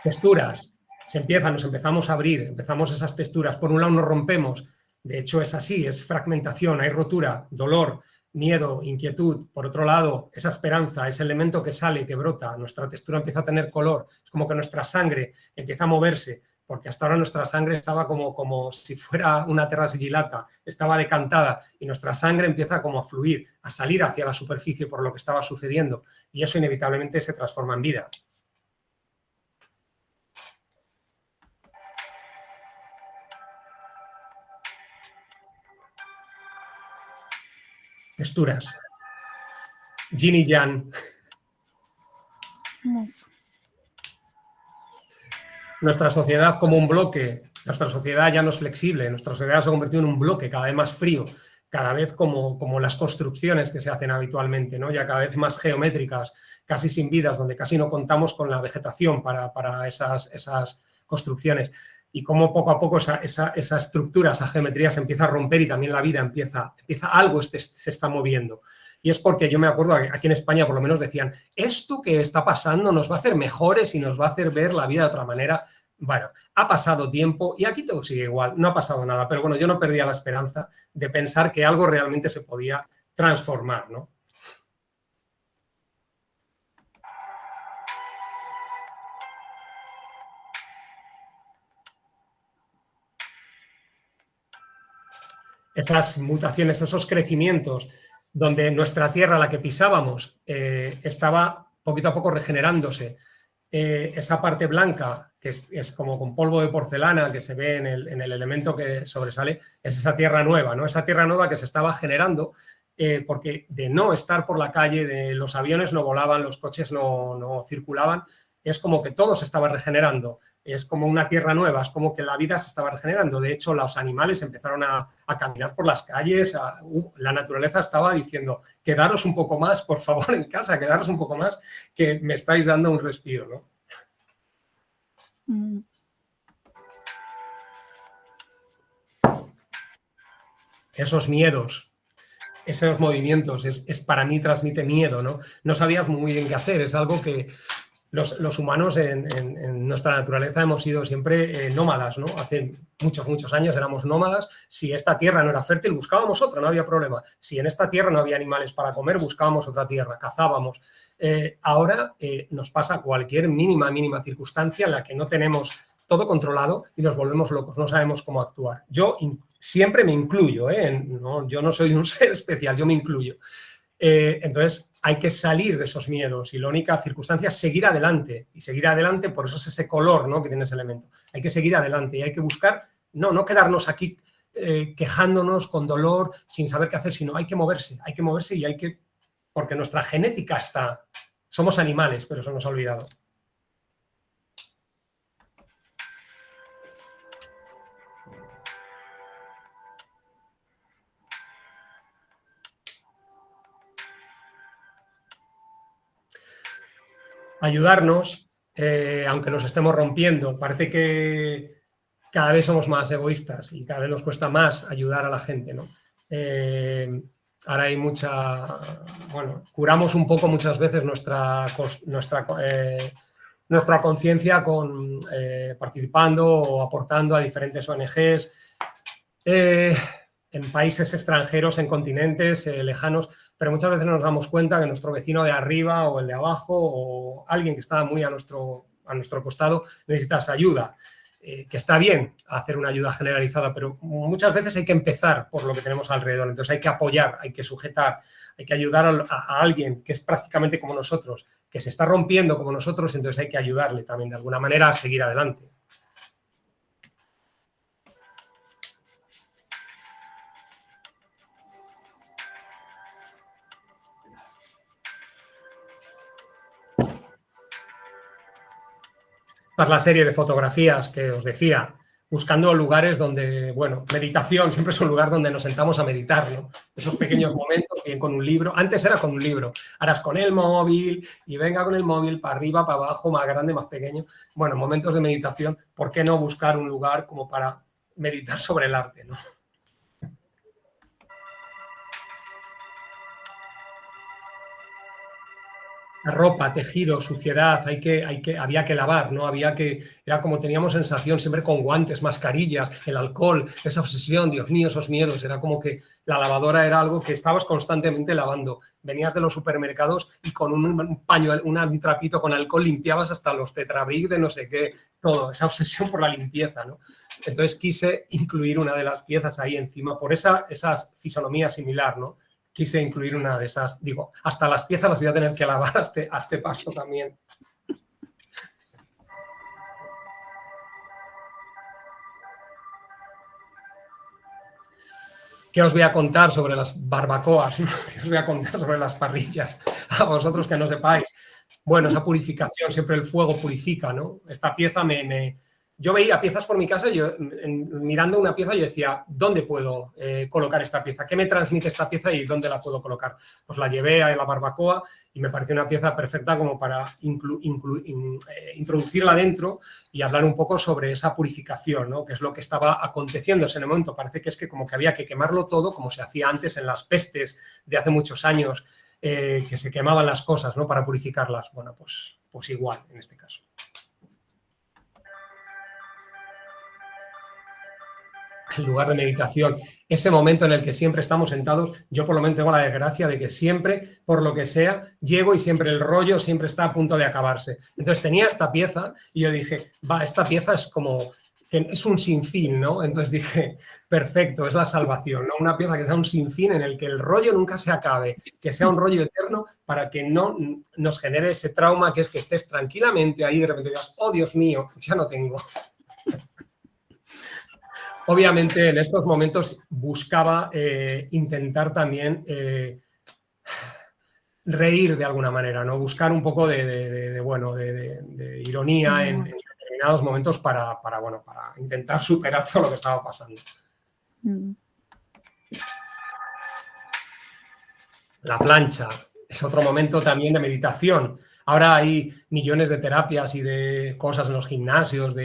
[SPEAKER 3] Texturas, nos empezamos a abrir, empezamos esas texturas, por un lado nos rompemos, de hecho es así, es fragmentación, hay rotura, dolor, miedo, inquietud, por otro lado esa esperanza, ese elemento que sale, que brota, nuestra textura empieza a tener color, es como que nuestra sangre empieza a moverse, porque hasta ahora nuestra sangre estaba como si fuera una terra sigillata, estaba decantada y nuestra sangre empieza como a fluir, a salir hacia la superficie por lo que estaba sucediendo y eso inevitablemente se transforma en vida. Texturas. Yin y Yang. Nuestra sociedad como un bloque, nuestra sociedad ya no es flexible, nuestra sociedad se ha convertido en un bloque cada vez más frío, cada vez como las construcciones que se hacen habitualmente, ¿no? Ya cada vez más geométricas, casi sin vidas, donde casi no contamos con la vegetación para esas construcciones. Y cómo poco a poco esa estructura, esa geometría se empieza a romper y también la vida empieza algo se está moviendo. Y es porque yo me acuerdo, aquí en España por lo menos decían, esto que está pasando nos va a hacer mejores y nos va a hacer ver la vida de otra manera. Bueno, ha pasado tiempo y aquí todo sigue igual, no ha pasado nada. Pero bueno, yo no perdía la esperanza de pensar que algo realmente se podía transformar, ¿no? Esas mutaciones, esos crecimientos, donde nuestra tierra, la que pisábamos, estaba poquito a poco regenerándose. Esa parte blanca, que es como con polvo de porcelana, que se ve en el elemento que sobresale, es esa tierra nueva, ¿no? Esa tierra nueva que se estaba generando porque de no estar por la calle, los aviones no volaban, los coches no circulaban, es como que todo se estaba regenerando. Es como una tierra nueva, es como que la vida se estaba regenerando. De hecho, los animales empezaron a caminar por las calles, la naturaleza estaba diciendo, quedaros un poco más, por favor, en casa, quedaros un poco más, que me estáis dando un respiro, ¿no? Esos miedos, esos movimientos, para mí transmite miedo, ¿no? No sabías muy bien qué hacer, es algo que los humanos en nuestra naturaleza hemos sido siempre nómadas, ¿no? Hace muchos años éramos nómadas. Si esta tierra no era fértil, buscábamos otra, no había problema. Si en esta tierra no había animales para comer, buscábamos otra tierra, cazábamos. Ahora nos pasa cualquier mínima circunstancia en la que no tenemos todo controlado y nos volvemos locos, no sabemos cómo actuar. Yo siempre me incluyo, yo no soy un ser especial, yo me incluyo. Entonces, hay que salir de esos miedos y la única circunstancia es seguir adelante. Y seguir adelante, por eso es ese color, ¿no?, que tiene ese elemento. Hay que seguir adelante y hay que buscar, no quedarnos aquí quejándonos con dolor, sin saber qué hacer, sino hay que moverse y hay que... Porque nuestra genética está... Somos animales, pero eso nos ha olvidado. Ayudarnos aunque nos estemos rompiendo, parece que cada vez somos más egoístas y cada vez nos cuesta más ayudar a la gente, ¿no? Ahora hay bueno, curamos un poco muchas veces nuestra conciencia participando o aportando a diferentes ONGs en países extranjeros, en continentes lejanos, pero muchas veces nos damos cuenta que nuestro vecino de arriba o el de abajo o alguien que está muy a nuestro costado necesita esa ayuda. Que está bien hacer una ayuda generalizada, pero muchas veces hay que empezar por lo que tenemos alrededor. Entonces hay que apoyar, hay que sujetar, hay que ayudar a alguien que es prácticamente como nosotros, que se está rompiendo como nosotros, entonces hay que ayudarle también de alguna manera a seguir adelante. La serie de fotografías que os decía, buscando lugares donde, bueno, meditación siempre es un lugar donde nos sentamos a meditar, ¿no? Esos pequeños momentos, bien con un libro. Antes era con un libro, ahora es con el móvil y venga con el móvil para arriba, para abajo, más grande, más pequeño. Bueno, momentos de meditación, ¿por qué no buscar un lugar como para meditar sobre el arte, ¿no? La ropa, tejido, suciedad, había que lavar, ¿no? Era como teníamos sensación siempre con guantes, mascarillas, el alcohol, esa obsesión, Dios mío, esos miedos, era como que la lavadora era algo que estabas constantemente lavando. Venías de los supermercados y con un paño, un trapito con alcohol limpiabas hasta los tetrabric de no sé qué, todo, esa obsesión por la limpieza, ¿no? Entonces quise incluir una de las piezas ahí encima, por esa fisonomía similar, ¿no? Quise incluir una de esas, digo, hasta las piezas las voy a tener que lavar a este paso también. ¿Qué os voy a contar sobre las barbacoas? ¿Qué os voy a contar sobre las parrillas? A vosotros que no sepáis. Bueno, esa purificación, siempre el fuego purifica, ¿no? Esta pieza yo veía piezas por mi casa y mirando una pieza yo decía, ¿dónde puedo colocar esta pieza? ¿Qué me transmite esta pieza y dónde la puedo colocar? Pues la llevé a la barbacoa y me pareció una pieza perfecta como para introducirla dentro y hablar un poco sobre esa purificación, ¿no? Que es lo que estaba aconteciendo en ese momento. Parece que es como que había que quemarlo todo, como se hacía antes en las pestes de hace muchos años, que se quemaban las cosas, ¿no? Para purificarlas. Bueno, pues igual en este caso. El lugar de meditación, ese momento en el que siempre estamos sentados, yo por lo menos tengo la desgracia de que siempre, por lo que sea, llego y siempre el rollo siempre está a punto de acabarse. Entonces tenía esta pieza y yo dije, esta pieza es como, que es un sinfín, ¿no? Entonces dije, perfecto, es la salvación, ¿no? Una pieza que sea un sinfín en el que el rollo nunca se acabe, que sea un rollo eterno para que no nos genere ese trauma que es que estés tranquilamente ahí y de repente digas, oh Dios mío, ya no tengo. Obviamente en estos momentos buscaba intentar también reír de alguna manera, ¿no? Buscar un poco de ironía en determinados momentos para intentar superar todo lo que estaba pasando. La plancha es otro momento también de meditación. Ahora hay millones de terapias y de cosas en los gimnasios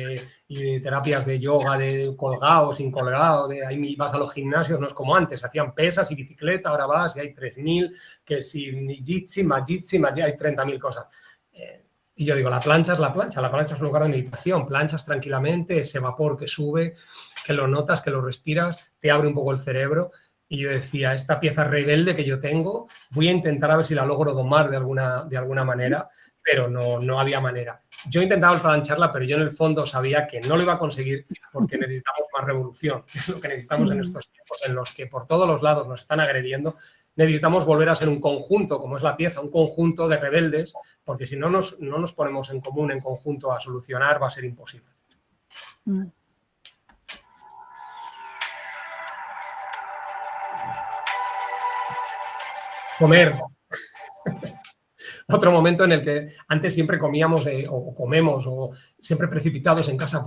[SPEAKER 3] y de terapias de yoga, de colgado, sin colgado. Ahí vas a los gimnasios, no es como antes. Hacían pesas y bicicleta, ahora vas y hay 3.000, que si jitsi, majitsi, hay 30.000 cosas. Y yo digo, la plancha es un lugar de meditación. Planchas tranquilamente, ese vapor que sube, que lo notas, que lo respiras, te abre un poco el cerebro. Y yo decía, esta pieza rebelde que yo tengo, voy a intentar a ver si la logro domar de alguna manera, pero no había manera. Yo intentaba plancharla, pero yo en el fondo sabía que no lo iba a conseguir porque necesitamos más revolución. Es lo que necesitamos en estos tiempos en los que por todos los lados nos están agrediendo. Necesitamos volver a ser un conjunto, como es la pieza, un conjunto de rebeldes, porque si no nos ponemos en común, en conjunto a solucionar, va a ser imposible. Comer. Otro momento en el que antes siempre comíamos o comemos o siempre precipitados en casa,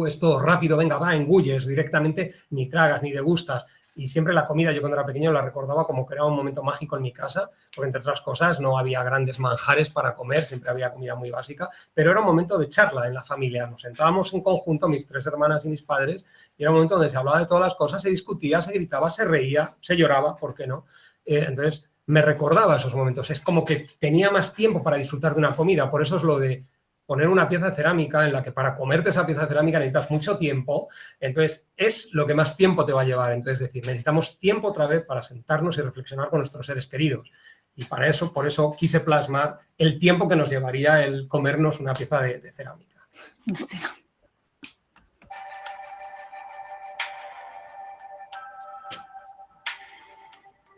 [SPEAKER 3] es todo rápido, venga, va, engulles directamente, ni tragas ni degustas. y siempre la comida, yo cuando era pequeño la recordaba como que era un momento mágico en mi casa, porque entre otras cosas no había grandes manjares para comer, siempre había comida muy básica, pero era un momento de charla en la familia. Nos sentábamos en conjunto, mis 3 hermanas y mis padres, y era un momento donde se hablaba de todas las cosas, se discutía, se gritaba, se reía, se lloraba, ¿por qué no? Entonces me recordaba esos momentos. Es como que tenía más tiempo para disfrutar de una comida, por eso es lo de poner una pieza de cerámica en la que para comerte esa pieza de cerámica necesitas mucho tiempo, entonces es lo que más tiempo te va a llevar. Entonces, es decir, necesitamos tiempo otra vez para sentarnos y reflexionar con nuestros seres queridos. Y para eso, por eso quise plasmar el tiempo que nos llevaría el comernos una pieza de cerámica.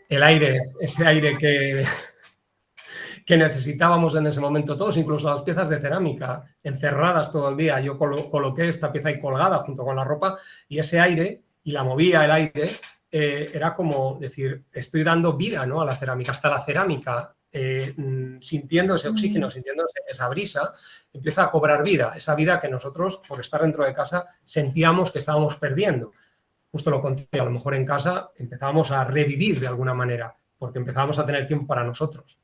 [SPEAKER 3] El aire, ese aire que necesitábamos en ese momento todos, incluso las piezas de cerámica, encerradas todo el día. Yo coloqué esta pieza ahí colgada junto con la ropa y ese aire, y la movía el aire, era como decir, estoy dando vida, ¿no?, a la cerámica. Hasta la cerámica, sintiendo ese oxígeno, sintiendo esa brisa, empieza a cobrar vida. Esa vida que nosotros, por estar dentro de casa, sentíamos que estábamos perdiendo. Justo lo contrario, a lo mejor en casa empezábamos a revivir de alguna manera, porque empezábamos a tener tiempo para nosotros.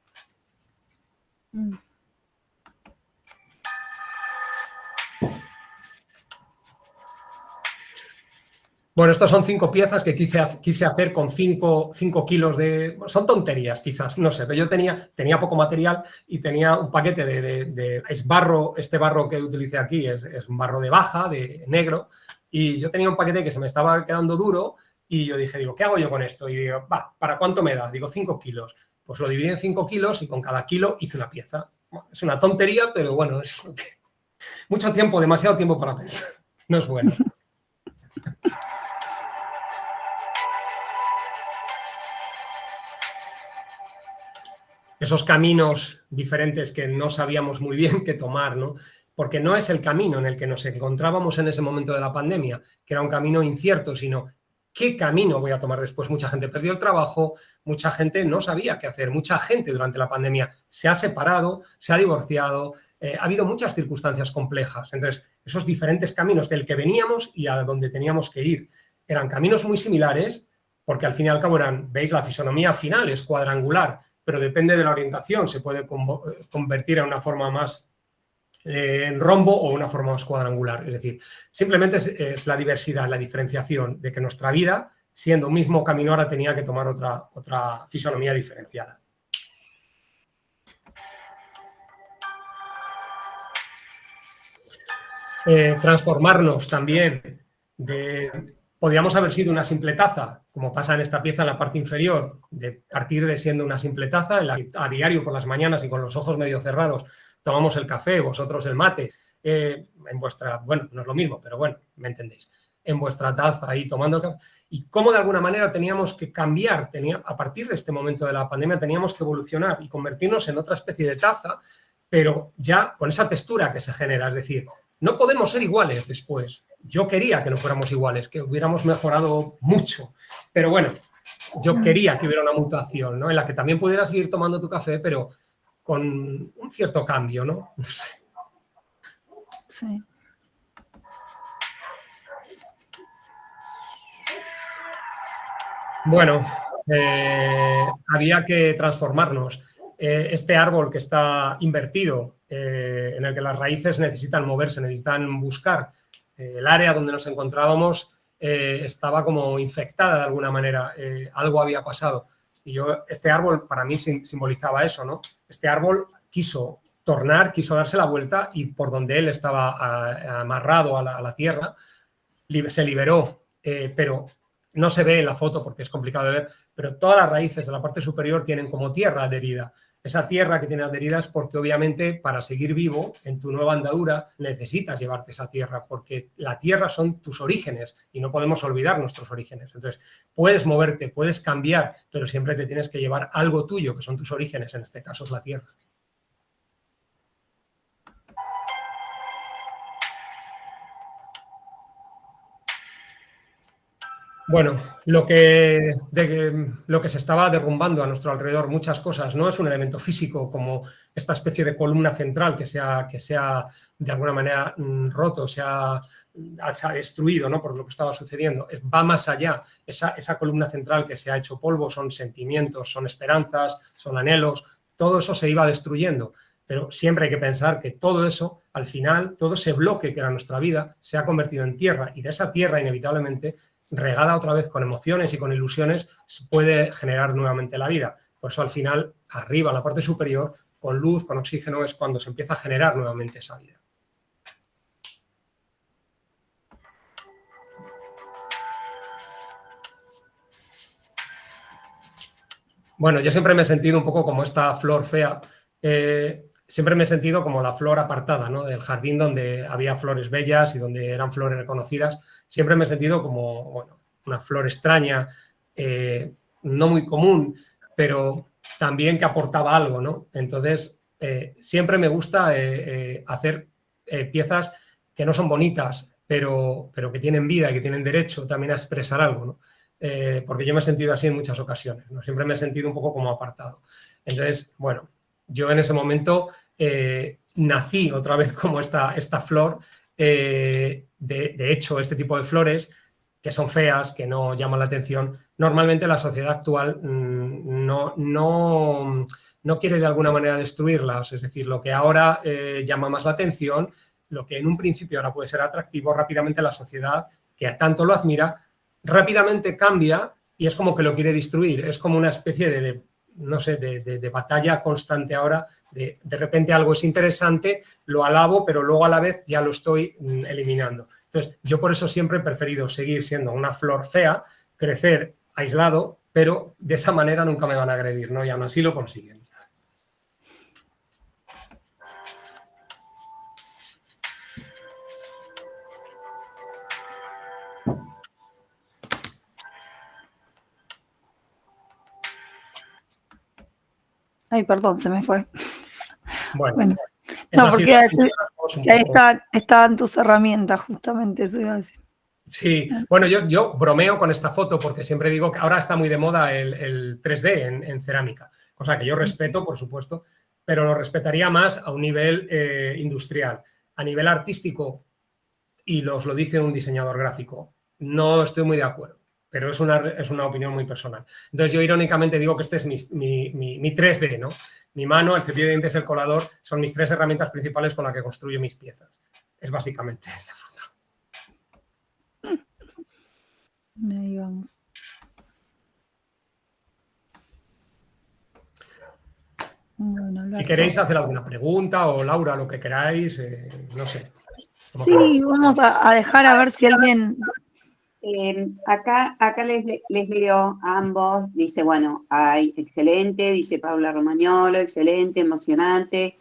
[SPEAKER 3] Bueno, estas son 5 piezas que quise hacer con 5 kilos de... Son tonterías, quizás, no sé, pero yo tenía poco material y tenía un paquete de es barro. Este barro que utilicé aquí es un barro de Baja, de negro, y yo tenía un paquete que se me estaba quedando duro y yo dije, ¿qué hago yo con esto? Y digo, ¿para cuánto me da? Digo, 5 kilos. Pues lo dividí en 5 kilos y con cada kilo hice una pieza. Bueno, es una tontería, pero bueno, es mucho tiempo, demasiado tiempo para pensar. No es bueno. Esos caminos diferentes que no sabíamos muy bien qué tomar, ¿no? Porque no es el camino en el que nos encontrábamos en ese momento de la pandemia, que era un camino incierto, sino ¿qué camino voy a tomar después? Mucha gente perdió el trabajo, mucha gente no sabía qué hacer, mucha gente durante la pandemia se ha separado, se ha divorciado, ha habido muchas circunstancias complejas. Entonces, esos diferentes caminos del que veníamos y a donde teníamos que ir eran caminos muy similares, porque al fin y al cabo veis, la fisonomía final es cuadrangular, pero depende de la orientación, se puede convertir en una forma más en rombo o una forma más cuadrangular. Es decir, simplemente es la diversidad, la diferenciación de que nuestra vida, siendo un mismo camino, ahora tenía que tomar otra fisonomía diferenciada. Transformarnos también podríamos haber sido una simple taza, como pasa en esta pieza en la parte inferior, de partir de siendo una simple taza, en la que a diario por las mañanas y con los ojos medio cerrados tomamos el café, vosotros el mate, en vuestra, bueno, no es lo mismo, pero bueno, me entendéis, en vuestra taza ahí tomando el café, y cómo de alguna manera teníamos que cambiar, a partir de este momento de la pandemia teníamos que evolucionar y convertirnos en otra especie de taza, pero ya con esa textura que se genera, es decir, no podemos ser iguales después. Yo quería que no fuéramos iguales, que hubiéramos mejorado mucho, pero bueno, yo quería que hubiera una mutación, ¿no?, en la que también pudieras seguir tomando tu café, pero con un cierto cambio, ¿no? No sé.
[SPEAKER 2] Sí.
[SPEAKER 3] Bueno, había que transformarnos. Este árbol que está invertido, en el que las raíces necesitan moverse, necesitan buscar el área donde nos encontrábamos, estaba como infectada de alguna manera, algo había pasado. Y este árbol para mí simbolizaba eso, ¿no? Este árbol quiso tornar, quiso darse la vuelta y por donde él estaba amarrado a la tierra, se liberó, pero no se ve en la foto porque es complicado de ver, pero todas las raíces de la parte superior tienen como tierra adherida. Esa tierra que tiene adherida es porque obviamente para seguir vivo en tu nueva andadura necesitas llevarte esa tierra, porque la tierra son tus orígenes y no podemos olvidar nuestros orígenes. Entonces puedes moverte, puedes cambiar, pero siempre te tienes que llevar algo tuyo, que son tus orígenes, en este caso es la tierra. Bueno, lo que se estaba derrumbando a nuestro alrededor, muchas cosas, no es un elemento físico como esta especie de columna central que se ha de alguna manera roto, se ha destruido, ¿no?, por lo que estaba sucediendo. Va más allá. Esa columna central que se ha hecho polvo son sentimientos, son esperanzas, son anhelos. Todo eso se iba destruyendo. Pero siempre hay que pensar que todo eso, al final, todo ese bloque que era nuestra vida, se ha convertido en tierra, y de esa tierra, inevitablemente, regada otra vez con emociones y con ilusiones, se puede generar nuevamente la vida. Por eso, al final, arriba, en la parte superior, con luz, con oxígeno, es cuando se empieza a generar nuevamente esa vida. Bueno, yo siempre me he sentido un poco como esta flor fea. Siempre me he sentido como la flor apartada, ¿no?, del jardín donde había flores bellas y donde eran flores reconocidas. Siempre me he sentido como, bueno, una flor extraña, no muy común, pero también que aportaba algo, ¿no? Entonces, siempre me gusta hacer piezas que no son bonitas, pero que tienen vida y que tienen derecho también a expresar algo, ¿no? Porque yo me he sentido así en muchas ocasiones, ¿no? Siempre me he sentido un poco como apartado. Entonces, bueno, yo en ese momento nací otra vez como esta flor. De hecho, este tipo de flores que son feas, que no llaman la atención, normalmente la sociedad actual no quiere de alguna manera destruirlas. Es decir, lo que ahora llama más la atención, lo que en un principio ahora puede ser atractivo, rápidamente la sociedad, que tanto lo admira, rápidamente cambia y es como que lo quiere destruir. Es como una especie de batalla constante ahora. De repente algo es interesante, lo alabo, pero luego a la vez ya lo estoy eliminando. Entonces, yo por eso siempre he preferido seguir siendo una flor fea, crecer aislado, pero de esa manera nunca me van a agredir, ¿no? Y aún así lo consiguen.
[SPEAKER 2] Ay, perdón, se me fue.
[SPEAKER 3] Bueno.
[SPEAKER 2] No, porque ahí estaban tus herramientas, justamente, eso iba a decir.
[SPEAKER 3] Sí, bueno, yo bromeo con esta foto porque siempre digo que ahora está muy de moda el 3D en cerámica, cosa que yo respeto, por supuesto, pero lo respetaría más a un nivel industrial. A nivel artístico, y os lo dice un diseñador gráfico, no estoy muy de acuerdo, pero es una opinión muy personal. Entonces yo irónicamente digo que este es mi 3D, ¿no? Mi mano, el cepillo de dientes, el colador, son mis 3 herramientas principales con las que construyo mis piezas. Es básicamente esa foto.
[SPEAKER 2] Ahí vamos.
[SPEAKER 3] Bueno, si queréis hacer alguna pregunta o Laura, lo que queráis, no sé.
[SPEAKER 2] Sí, vamos a dejar a ver si alguien...
[SPEAKER 1] Acá les leo a ambos. Dice, bueno, excelente, dice Paula Romagnolo, excelente, emocionante.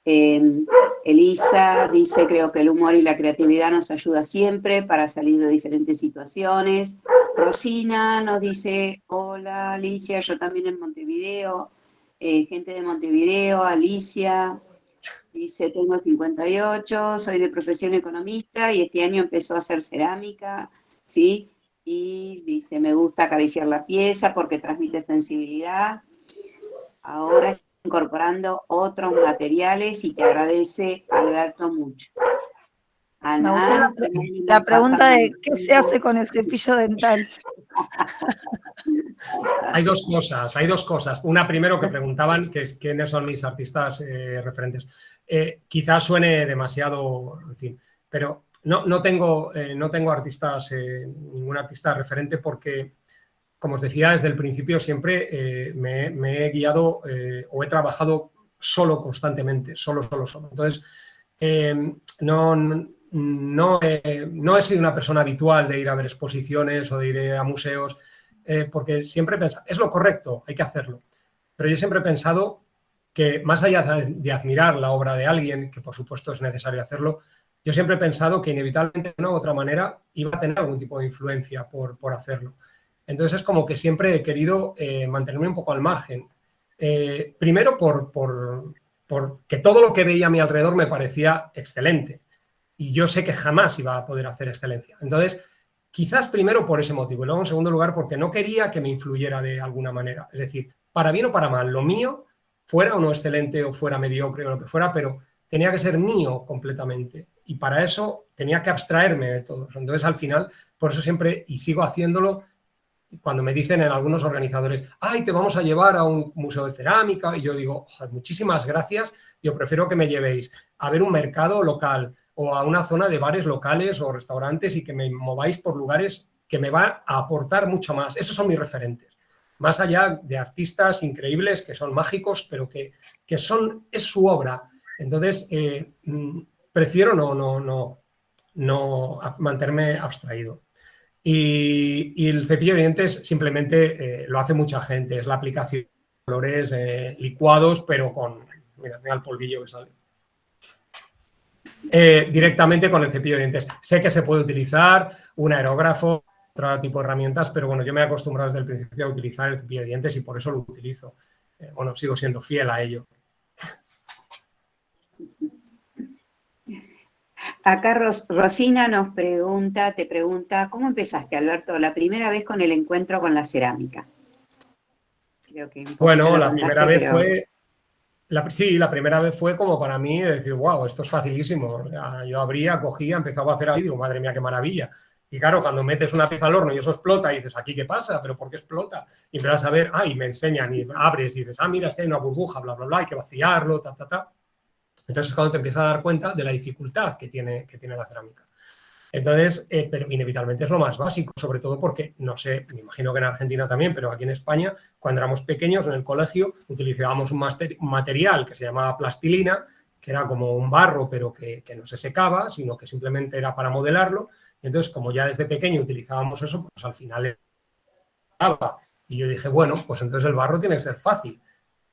[SPEAKER 1] Elisa dice, creo que el humor y la creatividad nos ayuda siempre para salir de diferentes situaciones. Rosina nos dice, hola Alicia, yo también en Montevideo. Gente de Montevideo, Alicia, dice, tengo 58, soy de profesión economista y este año empezó a hacer cerámica, ¿sí? Y dice, me gusta acariciar la pieza porque transmite sensibilidad. Ahora estoy incorporando otros materiales y te agradece, Alberto, mucho.
[SPEAKER 2] Ana, la pregunta de ¿qué se hace con el cepillo dental?
[SPEAKER 3] Hay dos cosas. Una, primero, que preguntaban quiénes son mis artistas referentes. Quizás suene demasiado, en fin, pero no tengo artistas, ningún artista referente porque, como os decía desde el principio, siempre me he guiado o he trabajado solo constantemente, solo. Entonces, no he sido una persona habitual de ir a ver exposiciones o de ir a museos, porque siempre he pensado, es lo correcto, hay que hacerlo. Pero yo siempre he pensado que, más allá de admirar la obra de alguien, que por supuesto es necesario hacerlo, yo siempre he pensado que inevitablemente de una u otra manera iba a tener algún tipo de influencia por hacerlo. Entonces es como que siempre he querido mantenerme un poco al margen. Primero porque todo lo que veía a mi alrededor me parecía excelente y yo sé que jamás iba a poder hacer excelencia. Entonces Quizás primero por ese motivo y luego en segundo lugar porque no quería que me influyera de alguna manera. Es decir, para bien o para mal, lo mío, fuera o no excelente o fuera mediocre o lo que fuera, pero tenía que ser mío completamente. Y para eso tenía que abstraerme de todos. Entonces, al final, por eso siempre, y sigo haciéndolo, cuando me dicen en algunos organizadores, ay, te vamos a llevar a un museo de cerámica, y yo digo, muchísimas gracias, yo prefiero que me llevéis a ver un mercado local o a una zona de bares locales o restaurantes y que me mováis por lugares que me van a aportar mucho más. Esos son mis referentes. Más allá de artistas increíbles que son mágicos, pero que es su obra. Entonces, prefiero no mantenerme abstraído. Y el cepillo de dientes simplemente lo hace mucha gente. Es la aplicación de colores licuados, pero con... Mira el polvillo que sale. Directamente con el cepillo de dientes. Sé que se puede utilizar un aerógrafo, otro tipo de herramientas, pero bueno, yo me he acostumbrado desde el principio a utilizar el cepillo de dientes y por eso lo utilizo. Bueno, sigo siendo fiel a ello.
[SPEAKER 1] Acá Rosina te pregunta, ¿cómo empezaste, Alberto, la primera vez con el encuentro con la cerámica?
[SPEAKER 3] Creo que bueno, la primera vez fue... Sí, la primera vez fue como para mí decir, wow, esto es facilísimo. Yo abría, cogía, empezaba a hacer ahí, digo, madre mía, qué maravilla. Y claro, cuando metes una pieza al horno y eso explota y dices, ¿aquí qué pasa? ¿Pero por qué explota? Y empiezas a ver, y me enseñan y abres y dices, mira, es que hay una burbuja, bla, bla, bla, hay que vaciarlo, ta, ta, ta. Entonces es cuando te empiezas a dar cuenta de la dificultad que tiene la cerámica. Entonces, pero inevitablemente es lo más básico, sobre todo porque, no sé, me imagino que en Argentina también, pero aquí en España, cuando éramos pequeños en el colegio, utilizábamos un material que se llamaba plastilina, que era como un barro, pero que no se secaba, sino que simplemente era para modelarlo. Y entonces, como ya desde pequeño utilizábamos eso, pues al final era... Y yo dije, bueno, pues entonces el barro tiene que ser fácil.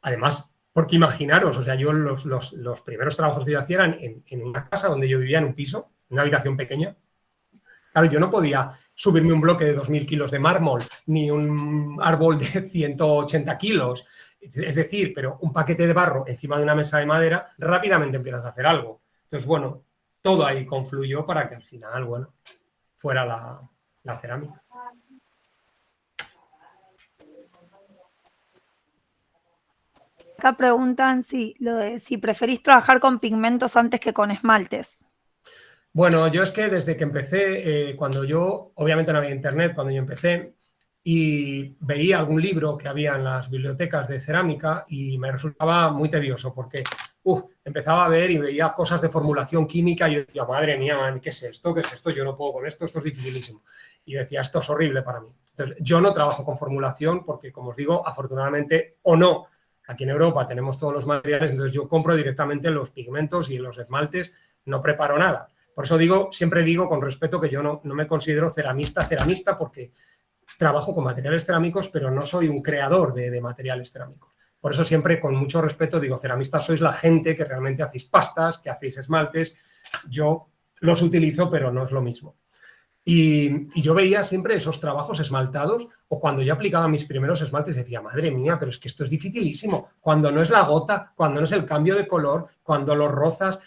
[SPEAKER 3] Además, porque imaginaros, o sea, yo los primeros trabajos que yo hacía eran en una casa donde yo vivía en un piso, en una habitación pequeña. Claro, yo no podía subirme un bloque de 2.000 kilos de mármol, ni un árbol de 180 kilos. Es decir, pero un paquete de barro encima de una mesa de madera, rápidamente empiezas a hacer algo. Entonces, bueno, todo ahí confluyó para que al final, bueno, fuera la cerámica.
[SPEAKER 2] Acá preguntan si preferís trabajar con pigmentos antes que con esmaltes.
[SPEAKER 3] Bueno, yo es que desde que empecé, cuando yo, obviamente no había internet, cuando yo empecé y veía algún libro que había en las bibliotecas de cerámica y me resultaba muy tedioso porque empezaba a ver y veía cosas de formulación química y yo decía, madre mía, man, ¿qué es esto? ¿Qué es esto? Yo no puedo con esto, esto es dificilísimo. Y yo decía, esto es horrible para mí. Entonces, yo no trabajo con formulación porque, como os digo, afortunadamente o no, aquí en Europa tenemos todos los materiales, entonces yo compro directamente los pigmentos y los esmaltes, no preparo nada. Por eso siempre digo con respeto que yo no me considero ceramista porque trabajo con materiales cerámicos, pero no soy un creador de materiales cerámicos. Por eso siempre con mucho respeto digo, ceramistas sois la gente que realmente hacéis pastas, que hacéis esmaltes. Yo los utilizo, pero no es lo mismo. Y yo veía siempre esos trabajos esmaltados o cuando yo aplicaba mis primeros esmaltes decía, madre mía, pero es que esto es dificilísimo. Cuando no es la gota, cuando no es el cambio de color, cuando lo rozas,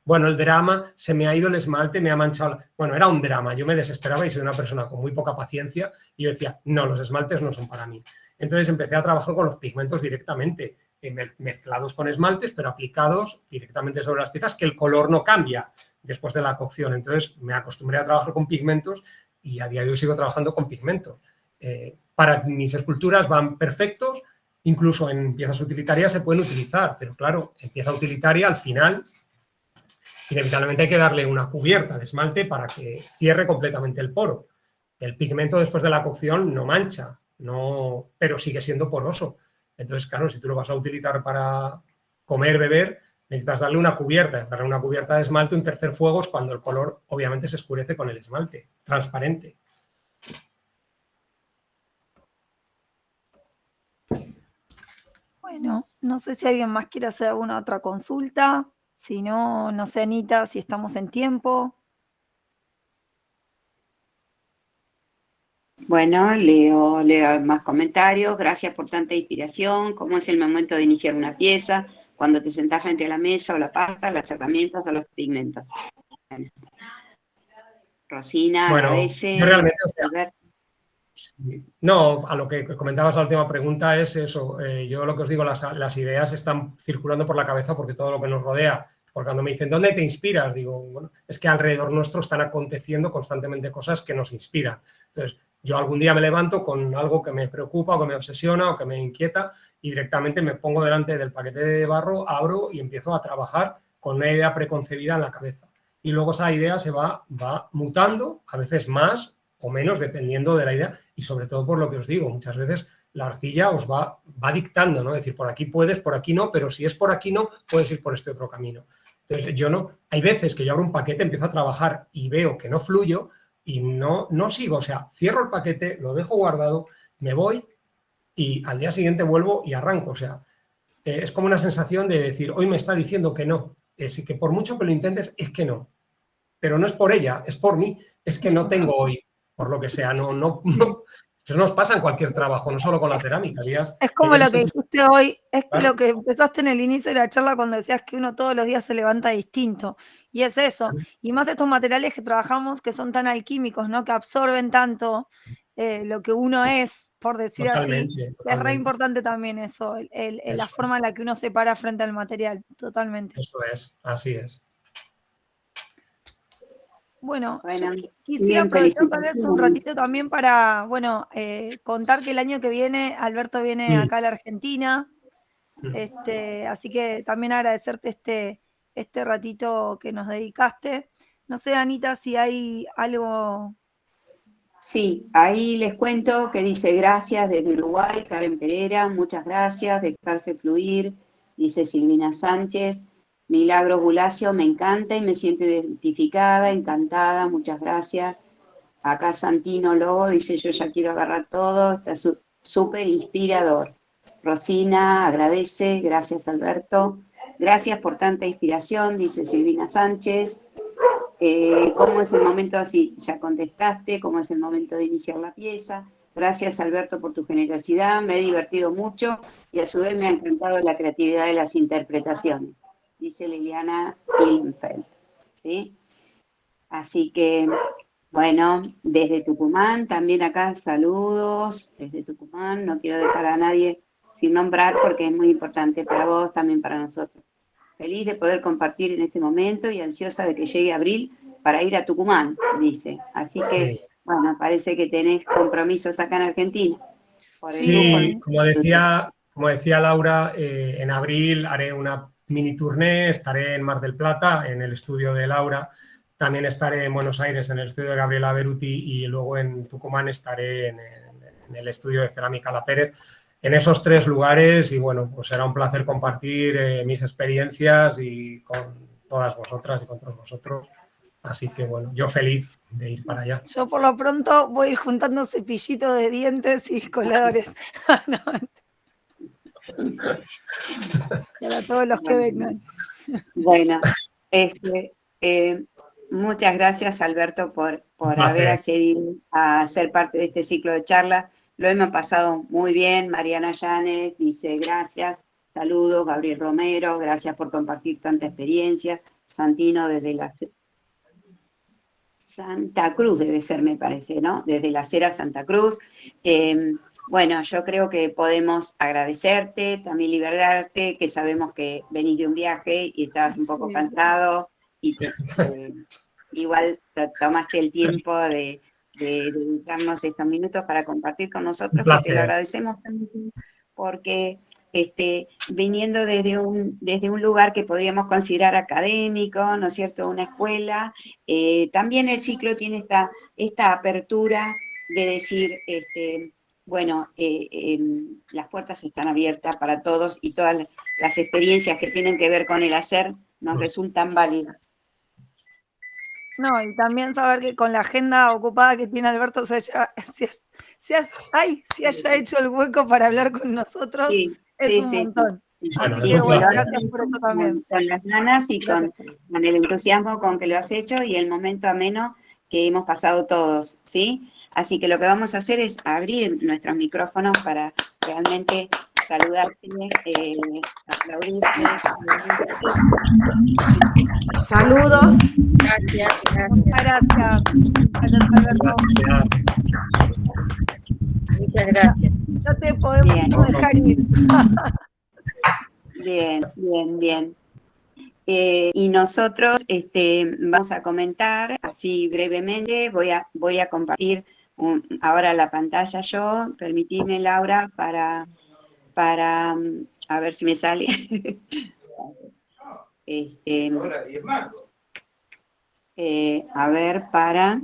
[SPEAKER 3] bueno, el drama, se me ha ido el esmalte, me ha manchado. Bueno, era un drama, yo me desesperaba y soy una persona con muy poca paciencia y yo decía, no, los esmaltes no son para mí. Entonces empecé a trabajar con los pigmentos directamente, mezclados con esmaltes, pero aplicados directamente sobre las piezas, que el color no cambia después de la cocción. Entonces me acostumbré a trabajar con pigmentos y a día de hoy sigo trabajando con pigmentos. Para mis esculturas van perfectos, incluso en piezas utilitarias se pueden utilizar, pero claro, en pieza utilitaria al final inevitablemente hay que darle una cubierta de esmalte para que cierre completamente el poro. El pigmento después de la cocción no mancha, pero sigue siendo poroso. Entonces, claro, si tú lo vas a utilizar para comer, beber, necesitas darle una cubierta. Darle una cubierta de esmalte, un tercer fuego es cuando el color obviamente se oscurece con el esmalte, transparente.
[SPEAKER 2] Bueno, no sé si alguien más quiere hacer alguna otra consulta. Si no, no sé, Anita, si estamos en tiempo.
[SPEAKER 1] Bueno, leo más comentarios. Gracias por tanta inspiración. ¿Cómo es el momento de iniciar una pieza? Cuando te sentás frente a la mesa o la pasta, las herramientas o los pigmentos. Rosina,
[SPEAKER 3] Bueno,
[SPEAKER 1] agradece.
[SPEAKER 3] yo realmente, o sea,
[SPEAKER 1] Alberto.
[SPEAKER 3] no, a lo que comentabas la última pregunta es eso. Yo lo que os digo, las ideas están circulando por la cabeza porque todo lo que nos rodea, porque cuando me dicen, ¿dónde te inspiras? Digo, bueno, es que alrededor nuestro están aconteciendo constantemente cosas que nos inspiran. Entonces, yo algún día me levanto con algo que me preocupa o que me obsesiona o que me inquieta y directamente me pongo delante del paquete de barro, abro y empiezo a trabajar con una idea preconcebida en la cabeza. Y luego esa idea se va mutando, a veces más o menos, dependiendo de la idea, y sobre todo por lo que os digo, muchas veces la arcilla os va dictando, ¿no? Es decir, por aquí puedes, por aquí no, pero si es por aquí no, puedes ir por este otro camino. Entonces, yo no, hay veces que yo abro un paquete, empiezo a trabajar y veo que no fluyo y no sigo, o sea, cierro el paquete, lo dejo guardado, me voy y al día siguiente vuelvo y arranco, o sea, es como una sensación de decir, hoy me está diciendo que no, es que por mucho que lo intentes, es que no, pero no es por ella, es por mí, es que no tengo hoy, por lo que sea, eso nos pasa en cualquier trabajo, no solo con la cerámica.
[SPEAKER 2] Es como lo que dijiste hoy, es
[SPEAKER 3] claro.
[SPEAKER 2] lo que empezaste en el inicio de la charla cuando decías que uno todos los días se levanta distinto. Y es eso. Y más estos materiales que trabajamos que son tan alquímicos, ¿no? Que absorben tanto lo que uno es, por decir
[SPEAKER 3] Totalmente,
[SPEAKER 2] así. Es re importante también eso, la forma en la que uno se para frente al material. Totalmente.
[SPEAKER 3] Eso es, así es.
[SPEAKER 2] Bueno, yo quisiera aprovechar tal vez un ratito también para, bueno, contar que el año que viene Alberto viene acá a la Argentina, así que también agradecerte este ratito que nos dedicaste. No sé, Anita, si hay algo...
[SPEAKER 1] Sí, ahí les cuento que dice gracias desde Uruguay, Karen Pereira, muchas gracias, dejarse fluir, dice Silvina Sánchez. Milagros Bulacio, me encanta y me siento identificada, encantada, muchas gracias. Acá Santino Lobo dice, yo ya quiero agarrar todo, está súper inspirador. Rosina agradece, gracias Alberto. Gracias por tanta inspiración, dice Silvina Sánchez. ¿Cómo es el momento? Así, ya contestaste, ¿cómo es el momento de iniciar la pieza? Gracias Alberto por tu generosidad, me he divertido mucho y a su vez me ha encantado la creatividad de las interpretaciones, dice Liliana Klinfeld, ¿sí? Así que, bueno, desde Tucumán, también acá saludos, desde Tucumán, no quiero dejar a nadie sin nombrar porque es muy importante para vos, también para nosotros. Feliz de poder compartir en este momento y ansiosa de que llegue abril para ir a Tucumán, dice. Así que, bueno, parece que tenés compromisos acá en Argentina.
[SPEAKER 3] Sí, como decía Laura, en abril haré una mini tournée, estaré en Mar del Plata, en el estudio de Laura, también estaré en Buenos Aires, en el estudio de Gabriela Beruti, y luego en Tucumán estaré en el estudio de Cerámica La Pérez. En esos 3 lugares, y bueno, pues será un placer compartir mis experiencias y con todas vosotras y con todos vosotros. Así que bueno, yo feliz de ir para allá.
[SPEAKER 2] Yo por lo pronto voy a ir juntando cepillitos de dientes y coladores. No. Para todos los que vengan.
[SPEAKER 1] Bueno, muchas gracias Alberto por haber accedido a ser parte de este ciclo de charlas. Lo hemos pasado muy bien. Mariana Llanes dice gracias, saludos. Gabriel Romero, gracias por compartir tanta experiencia. Santino desde la Santa Cruz debe ser, me parece, ¿no? Desde la Cera Santa Cruz. Bueno, yo creo que podemos agradecerte, también liberarte, que sabemos que venís de un viaje y estabas un poco cansado y igual tomaste el tiempo de dedicarnos estos minutos para compartir con nosotros, que te lo agradecemos también, porque viniendo desde un lugar que podríamos considerar académico, ¿no es cierto?, una escuela, también el ciclo tiene esta apertura de decir, bueno, las puertas están abiertas para todos y todas las experiencias que tienen que ver con el hacer nos resultan válidas.
[SPEAKER 2] No, y también saber que con la agenda ocupada que tiene Alberto se haya hecho el hueco para hablar con nosotros, es un montón. Así que bueno, gracias por eso también.
[SPEAKER 1] Con las ganas y con el entusiasmo con que lo has hecho y el momento ameno que hemos pasado todos, ¿sí? Así que lo que vamos a hacer es abrir nuestros micrófonos para realmente saludarte, Laurita.
[SPEAKER 4] Saludos.
[SPEAKER 2] Gracias. Gracias, Alberto.
[SPEAKER 4] Muchas gracias.
[SPEAKER 2] Ya te podemos dejar ir.
[SPEAKER 1] Bien. Y nosotros vamos a comentar así brevemente, voy a compartir ahora la pantalla yo, permitidme, Laura, para a ver si me sale. A ver, para...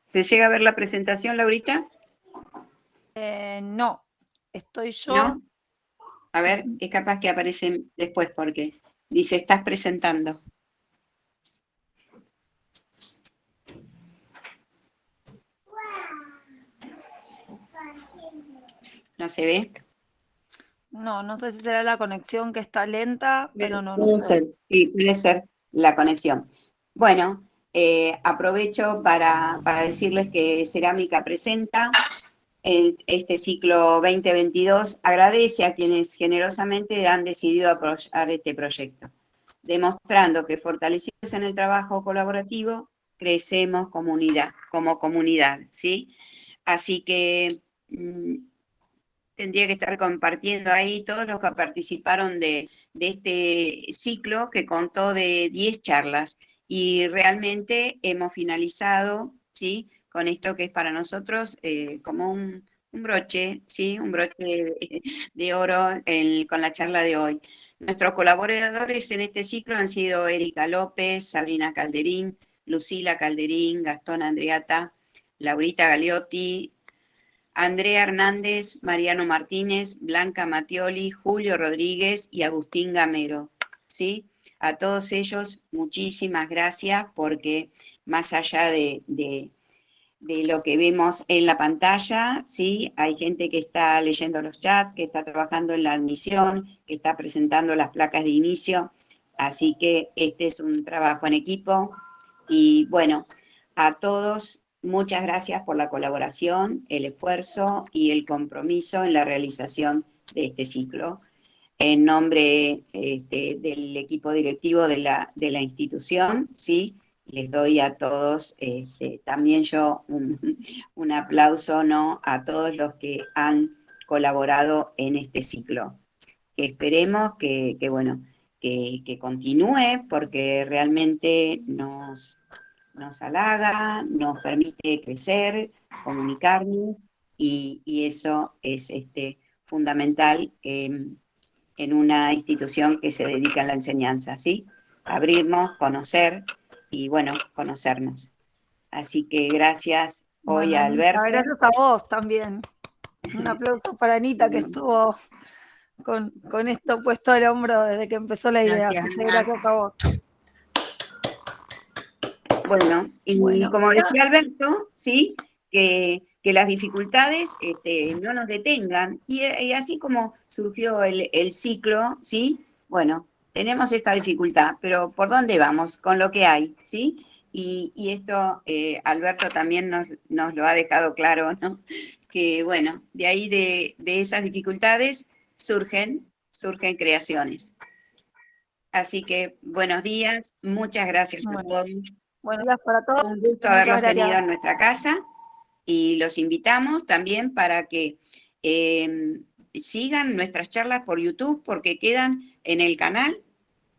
[SPEAKER 1] ¿Se llega a ver la presentación, Laurita?
[SPEAKER 2] No, estoy yo.
[SPEAKER 1] ¿No? A ver, es capaz que aparece después porque dice, estás presentando. ¿No se ve?
[SPEAKER 2] No sé si será la conexión que está lenta, pero no
[SPEAKER 1] Puede
[SPEAKER 2] se
[SPEAKER 1] ser,
[SPEAKER 2] ve.
[SPEAKER 1] sí, puede ser la conexión. Bueno, aprovecho para decirles que Cerámica Presenta este ciclo 2022 agradece a quienes generosamente han decidido apoyar este proyecto, demostrando que fortalecidos en el trabajo colaborativo, crecemos como comunidad, ¿sí? Así que tendría que estar compartiendo ahí todos los que participaron de este ciclo que contó de 10 charlas y realmente hemos finalizado, ¿sí? Con esto que es para nosotros como un broche, ¿sí? Un broche de oro con la charla de hoy. Nuestros colaboradores en este ciclo han sido Erika López, Sabrina Calderín, Lucila Calderín, Gastón Andreata, Laurita Galiotti, Andrea Hernández, Mariano Martínez, Blanca Mattioli, Julio Rodríguez y Agustín Gamero, ¿sí? A todos ellos, muchísimas gracias, porque más allá de lo que vemos en la pantalla, ¿sí? Hay gente que está leyendo los chats, que está trabajando en la admisión, que está presentando las placas de inicio, así que este es un trabajo en equipo, y bueno, a todos, muchas gracias por la colaboración, el esfuerzo y el compromiso en la realización de este ciclo. En nombre del equipo directivo de la institución, ¿sí? Les doy a todos, también yo, un aplauso, ¿no? A todos los que han colaborado en este ciclo. Que esperemos que continúe, porque realmente nos halaga, nos permite crecer, comunicarnos, y eso es fundamental en una institución que se dedica a la enseñanza, ¿sí? Abrirnos, conocer y, bueno, conocernos. Así que gracias hoy a Alberto.
[SPEAKER 2] Gracias a vos también. Un aplauso para Anita, que estuvo con esto puesto al hombro desde que empezó la idea. Gracias a vos.
[SPEAKER 1] Bueno, y como decía Alberto, ¿sí? Que las dificultades no nos detengan. Y así como surgió el ciclo, ¿sí? Bueno, tenemos esta dificultad, pero ¿por dónde vamos? Con lo que hay, ¿sí? Y esto Alberto también nos lo ha dejado claro, ¿no? Que bueno, de ahí de esas dificultades surgen creaciones. Así que buenos días, muchas gracias a todos.
[SPEAKER 2] Buenos días para todos.
[SPEAKER 1] Un gusto haberlos tenido en nuestra casa, y los invitamos también para que sigan nuestras charlas por YouTube, porque quedan en el canal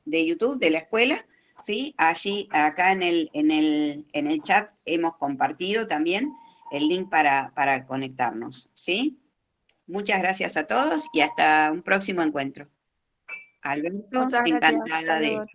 [SPEAKER 1] de YouTube de la escuela, ¿sí? Allí, acá en el chat hemos compartido también el link para conectarnos, ¿sí? Muchas gracias a todos y hasta un próximo encuentro. Alberto, encantada de